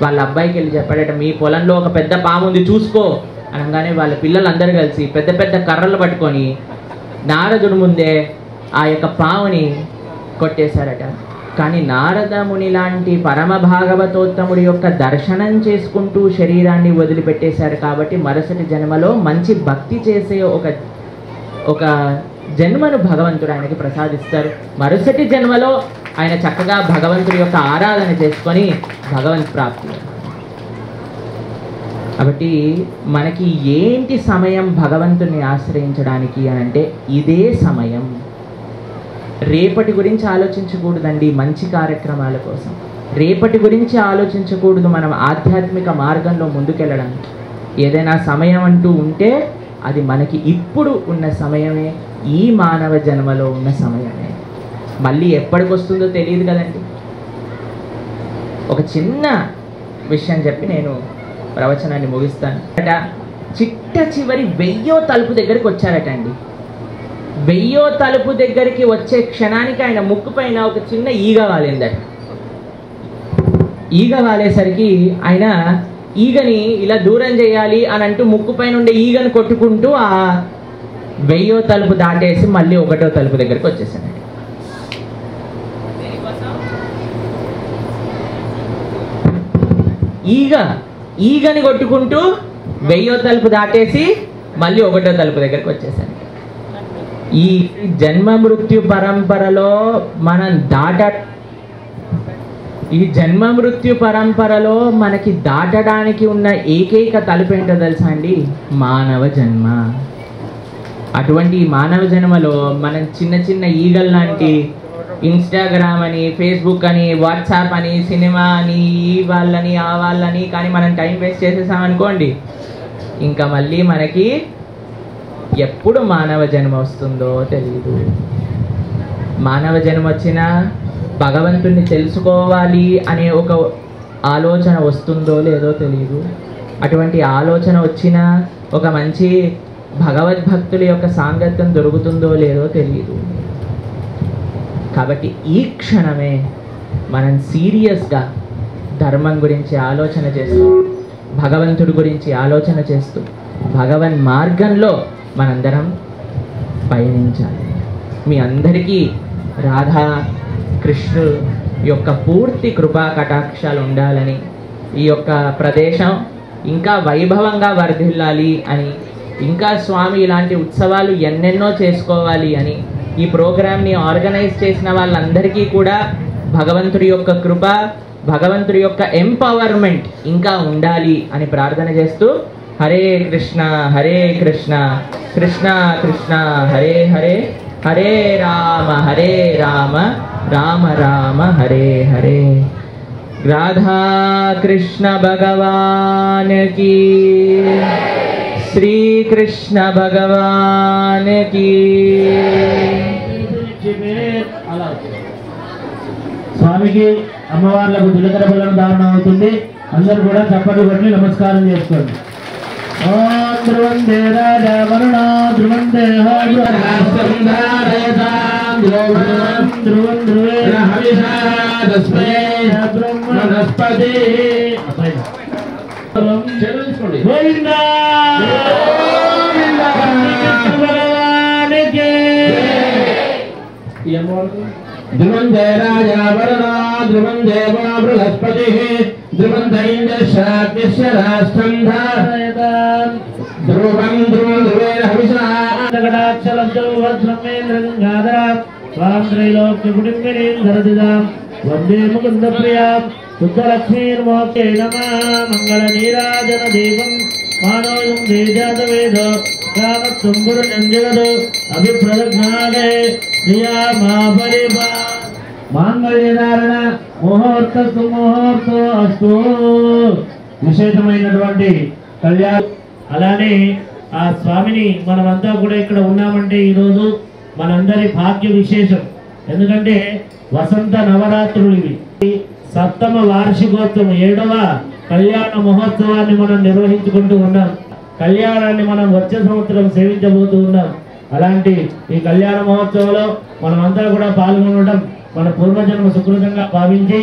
S7: వాళ్ళ అబ్బాయికి వెళ్ళి చెప్పాడట, మీ పొలంలో ఒక పెద్ద పాము ఉంది చూసుకో అనగానే వాళ్ళ పిల్లలందరూ కలిసి పెద్ద పెద్ద కర్రలు పట్టుకొని నారదుడి ముందే ఆ యొక్క పాముని కొట్టేశారట. కానీ నారద ముని లాంటి పరమ భాగవతోత్తముడి యొక్క దర్శనం చేసుకుంటూ శరీరాన్ని వదిలిపెట్టేశారు కాబట్టి మరుసటి జన్మలో మంచి భక్తి చేసే ఒక జన్మను భగవంతుడు ఆయనకి ప్రసాదిస్తారు. మరుసటి జన్మలో ఆయన చక్కగా భగవంతుడి యొక్క ఆరాధన చేసుకొని భగవంత్ ప్రాప్తి. కాబట్టి మనకి ఏంటి సమయం భగవంతుని ఆశ్రయించడానికి అని అంటే ఇదే సమయం. రేపటి గురించి ఆలోచించకూడదండి మంచి కార్యక్రమాల కోసం, రేపటి గురించి ఆలోచించకూడదు మనం ఆధ్యాత్మిక మార్గంలో ముందుకెళ్ళడానికి. ఏదైనా సమయం అంటూ ఉంటే అది మనకి ఇప్పుడు ఉన్న సమయమే, ఈ మానవ జన్మలో ఉన్న సమయమే. మళ్ళీ ఎప్పటికి వస్తుందో తెలియదు కదండి. ఒక చిన్న విషయం చెప్పి నేను ప్రవచనాన్ని ముగిస్తాను. చిట్ట చివరి 1000వ తలుపు దగ్గరికి వచ్చారట అండి. 1000వ తలుపు దగ్గరికి వచ్చే క్షణానికి ఆయన ముక్కు పైన ఒక చిన్న ఈగ వాలిందట. ఈగ వాలేసరికి ఆయన ఈగని ఇలా దూరం చేయాలి అని అంటూ ముక్కు పైన ఉండే ఈగను కొట్టుకుంటూ ఆ 1000వ తలుపు దాటేసి మళ్ళీ 1వ తలుపు దగ్గరికి వచ్చేసాడు. ఈగని కొట్టుకుంటూ 1000వ తలుపు దాటేసి మళ్ళీ 1వ తలుపు దగ్గరికి వచ్చేసాడు. ఈ జన్మ మృత్యు పరంపరలో మనం ఈ జన్మ మృత్యు పరంపరలో మనకి దాటడానికి ఉన్న ఏకైక తలుపు ఏంటో తెలుసా అండి? మానవ జన్మ. అటువంటి ఈ మానవ జన్మలో మనం చిన్న చిన్న ఈగల్ లాంటి ఇన్స్టాగ్రామ్ అని, ఫేస్బుక్ అని, వాట్సాప్ అని, సినిమా అని, ఈ వాళ్ళని ఆ వాళ్ళని కానీ మనం టైం వేస్ట్ చేసేసామనుకోండి, ఇంకా మళ్ళీ మనకి ఎప్పుడు మానవ జన్మ వస్తుందో తెలియదు. మానవ జన్మ వచ్చినా భగవంతుణ్ణి తెలుసుకోవాలి అనే ఒక ఆలోచన వస్తుందో లేదో తెలియదు. అటువంటి ఆలోచన వచ్చినా ఒక మంచి భగవద్భక్తుల యొక్క సాంగత్యం దొరుకుతుందో లేదో తెలియదు. కాబట్టి ఈ క్షణమే మనం సీరియస్గా ధర్మం గురించి ఆలోచన చేస్తూ, భగవంతుడి గురించి ఆలోచన చేస్తూ, భగవన్ మార్గంలో మనందరం పయనించాలి. మీ అందరికీ రాధా కృష్ణుడు యొక్క పూర్తి కృపా కటాక్షాలు ఉండాలని, ఈ యొక్క ప్రదేశం ఇంకా వైభవంగా వర్ధిల్లాలి అని, ఇంకా స్వామి ఇలాంటి ఉత్సవాలు ఎన్నెన్నో చేసుకోవాలి అని, ఈ ప్రోగ్రామ్ని ఆర్గనైజ్ చేసిన వాళ్ళందరికీ కూడా భగవంతుడి యొక్క కృప, భగవంతుడి యొక్క ఎంపవర్మెంట్ ఇంకా ఉండాలి అని ప్రార్థన చేస్తూ, హరే కృష్ణ హరే కృష్ణ కృష్ణ కృష్ణ హరే హరే, హరే రామ రామ రామ హరే హరే. రాధా కృష్ణ భగవాన్ की, శ్రీ కృష్ణ భగవాన్ की.
S2: స్వామికి అమ్మవార్లకు దిలకర బలం దారుణ అవుతుంది. అందరూ కూడా చప్పట్లు కొట్టి నమస్కారం చేసుకోండి. ఓం ధ్రువందే రాజా వరుణా ధ్రువందే ధ్రువం ధ్రువే బ్రహ్మణస్పతి గోవిందా భగవానికి. ధ్రువందే రాజా వరుణా ధ్రువం దేవో బృహస్పతి ధ్రువం దైంద్రశాక్యస్య రాష్ట్రం ధారయతాం ధ్రువం ధ్రువం ధ్రువేణ హవిషాక్షలంతో వజ్రమేంద్రగంగాధరాం స్వాం త్రైలోక్య కుటుంబినీం ధరదిదాం వందే ముకుంద ప్రియాం శుద్ధలక్ష్మీర్మోక్షే నమః. మంగళ నీరాజన దీపం మానోయం దేజాత వేద కామత్తుంబురు నంజగదు అభిప్రదజ్ఞానే ప్రియా మా పరిభా మాంగళ్యధారణ ముహూర్తస్తు ముహూర్తో అస్తు. విశేషమైనటువంటి కళ్యాణం. అలానే ఆ స్వామిని మనమంతా కూడా ఇక్కడ ఉన్నామంటే ఈరోజు మనందరి భాగ్య విశేషం. ఎందుకంటే వసంత నవరాత్రులు ఇవి. సప్తమ వార్షికోత్సవం 7వ కళ్యాణ మహోత్సవాన్ని మనం నిర్వహించుకుంటూ ఉన్నాం. కళ్యాణాన్ని మనం వచ్చే సంవత్సరం సేవించబోతూ ఉన్నాం. అలాంటి ఈ కళ్యాణ మహోత్సవంలో మనమంతా కూడా పాల్గొనడం మన పూర్వజన్మ సుకృతంగా భావించి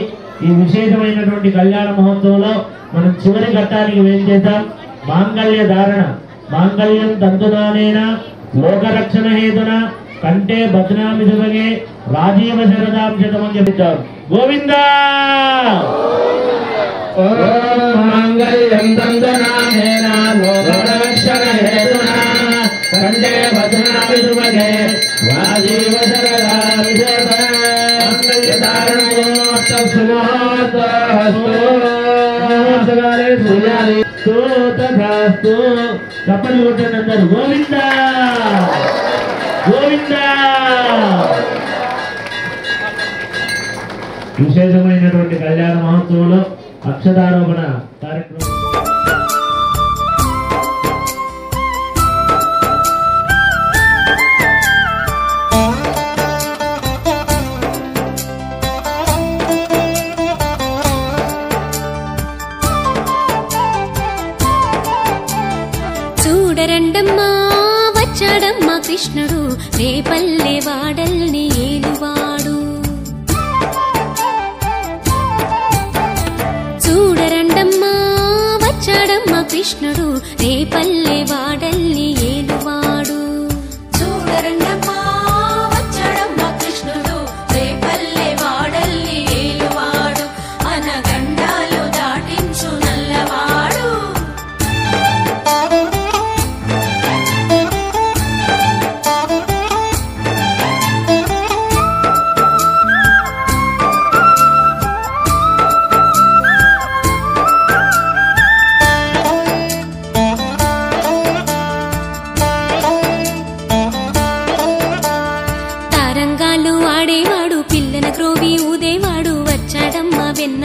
S2: ఈ విశేషమైనటువంటి కళ్యాణ మహోత్సవంలో మనం చివరి ఘట్టానికి ఏం చేద్దాం? మాంగళ్య ధారణ. మాంగళ్యం తంతుదానేన లోకరక్షణ హేతున కంటే బద్నామిదువగే రాజీవ శరదాం శతమని చెప్తారు. గోవిందా మాంగళ్యం తంతుదానేన లోకరక్షణ హేతున కంటే బద్నామిదువగే రాజీవ శరదాం చప్పట్లు కొట్టండి అందరు. గోవిందా గోవిందా. విశేషమైనటువంటి కళ్యాణ మహోత్సవంలో అక్షరారోపణ కార్యక్రమం.
S8: చూడరండమ్మా వచ్చాడమ్మా కృష్ణుడు, రేపల్లె వాడల్ని ఏలువాడు. చూడరండమ్మా వచ్చాడమ్మా కృష్ణుడు, రేపల్లె వాడల్ని ఏలువాడు. చూడరండమ్మా వచ్చాడమ్మా కృష్ణుడు, రేపల్లె వాడల్ని ఏలువాడు. అనగండాలు దాటించు నల్లవాడు.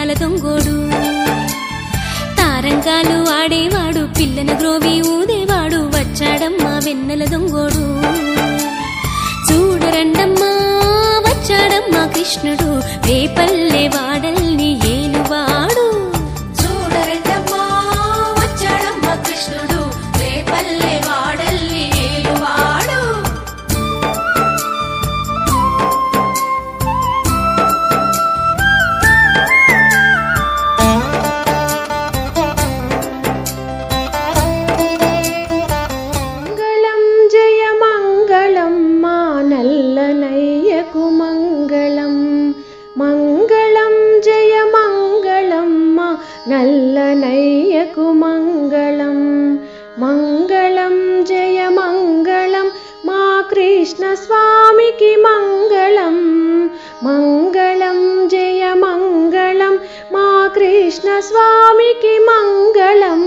S8: వెన్నెల దొంగోడు తారంగాలు ఆడేవాడు పిల్లను గ్రోవి ఊదేవాడు వచ్చాడమ్మా వెన్నెల దొంగోడు చూడరండమ్మా వచ్చాడమ్మా కృష్ణుడు రేపల్లె వాడల్ని ఏలువాడు చూడరండమ్మా వచ్చాడమ్మా కృష్ణుడు రేపల్లె వాడల్ని ఏలువాడు
S9: మంగళం జయ మంగళం మా నల్లనయ్యకు మంగళం మంగళం జయ మంగళం మా కృష్ణ స్వామికి మంగళం మంగళం జయ మంగళం మా కృష్ణ స్వామికి మంగళం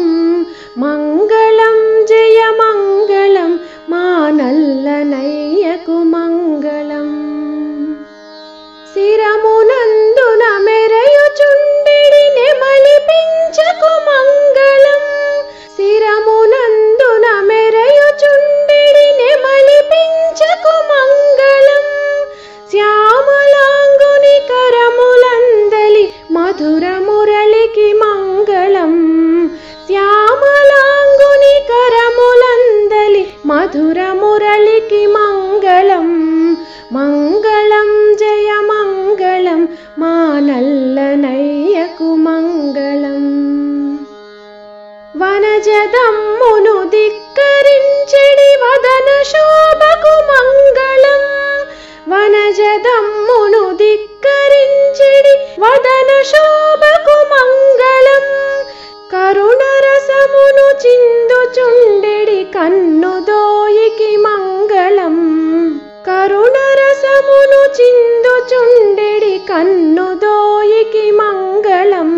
S9: మంగళం జయ మంగళం మా నల్లనయ్యకు మంగళం శిరమునందున మెరయుచుండెడి నెమలి పించకు మంగళం శిరమునందున మెరయుచుండెడి నెమలి పించకు మంగళం శ్యామలాంగుని కరములందలి మధుర మురళికి మంగళం శ్యామలాంగుని కరములందలి మధుర మురళికి మంగళం మంగళం జయ మంగళం మా నల్లనయ్యకు మంగళం వనజదమ్మును ధిక్కరించెడి వదన శోభకు మంగళం వనజదమ్మును ధిక్కరించెడి వదన శోభకు మంగళం కరుణరసమును చిందుచుండెడి కన్నుదోయికి మంగళం కరుణరసమును చిందుచుండెడి కన్నుదోయికి మంగళం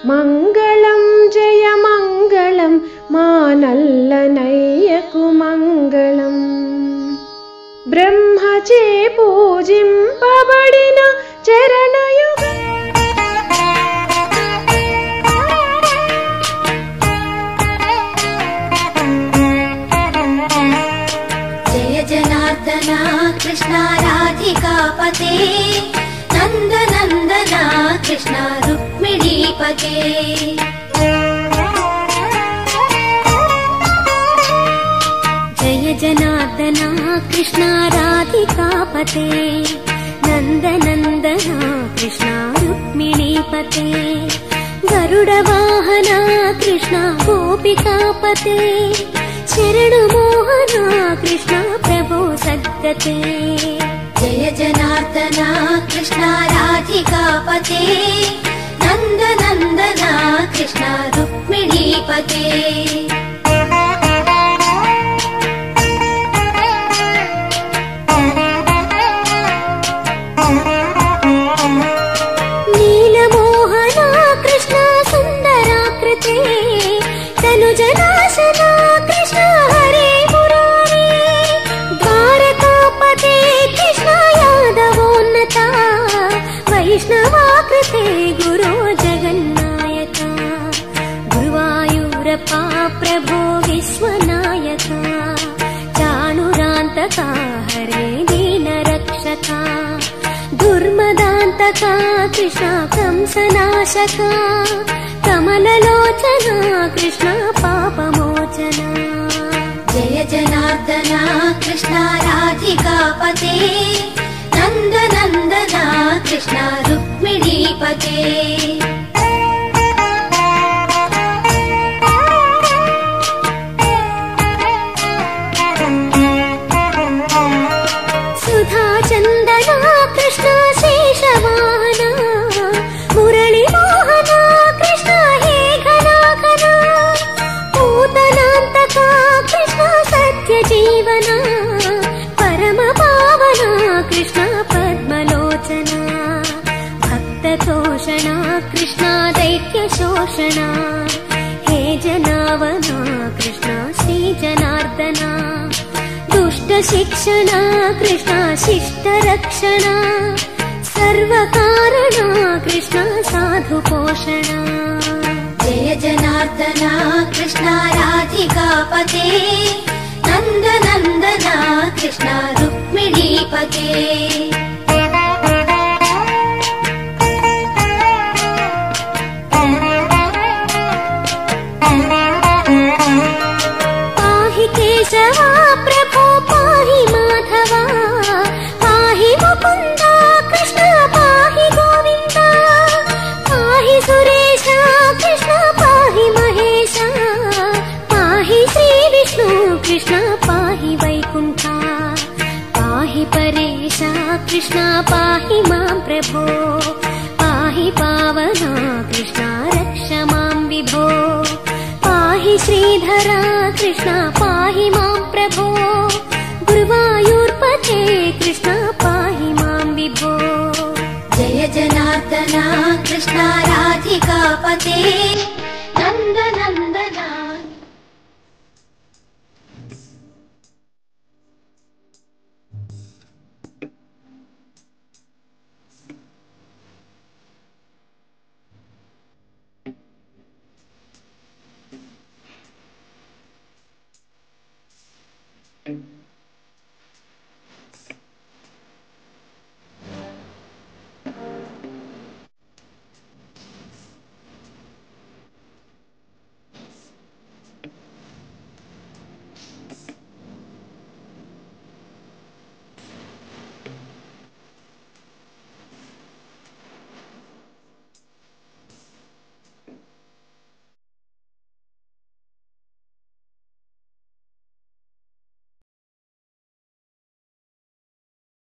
S9: మంగళం జయ మంగళం మా నల్లనయ్యకు మంగళం బ్రహ్మచే పూజింపబడిన చరణయుగ
S8: కృష్ణ రాధికాపతే నందనందన కృష్ణ రుక్మిణీపతే జయ జనార్దన కృష్ణ రాధికాపతే నందనందన కృష్ణ రుక్మిణీపతే గరుడ వాహన కృష్ణ గోపికాపతే శరణు మోహన కృష్ణ ప్రభో సద్గతే జయ జనార్దన కృష్ణ రాధికాపతే నందనందన కృష్ణ రుక్మిణీపతే నీలమోహన కృష్ణ సుందరాకృతే తనుజనాశన కృష్ణ హరే మురారే ద్వారకాపతే కృష్ణ యాదవోన్నత వైష్ణవాకృతే గురో జగన్నాయక గురువాయూరప్ప ప్రభో విశ్వనాయక చాణురాంతక హరే దీనరక్షక దుర్మదాంతక కృష్ణ కంసనాశక కమలలోచన కృష్ణ పాపమోచన జయ జనార్దన కృష్ణ రాధికాపతే నందనందన కృష్ణ రుక్మిణీపతే సుధాచందన కృష్ణ శేషవాహన మురళి మోహన కృష్ణ హే ఘనాఘన పూతనాంతక కృష్ణ సత్య జీవన పరమ పావన కృష్ణ పద్మలోచన భక్తతోషణ కృష్ణ దైత్య శోషణ హే జనావన కృష్ణ శ్రీ జనార్దన దుష్ట శిక్షణ కృష్ణ శిష్ట రక్షణ సర్వకారణ कृष्ण साधुपोषण
S10: जय जनार्दना कृष्ण राधिकापते नन्दनन्दना कृष्ण रुक्मिणीपते
S8: पाहि केशवा प्रभो पाहि माधवा पाहि मुकुन्दा कृष्ण पाहि गोविन्दा पाहि सुरेशा कृष्ण पाहि महेशा पाहि श्रीविष्णु कृष्ण पाहि वैकुण्ठा पाहि परेशा कृष्ण पाहि मां प्रभो पाहि पावना कृष्ण रक्ष मां विभो पाहि श्रीधरा कृष्ण पाहि मां प्रभो गुरुवायूर्पते कृष्ण पाहि मां विभो
S10: जय जनार्दना कृष्ण राधिकापते नन्दनन्दना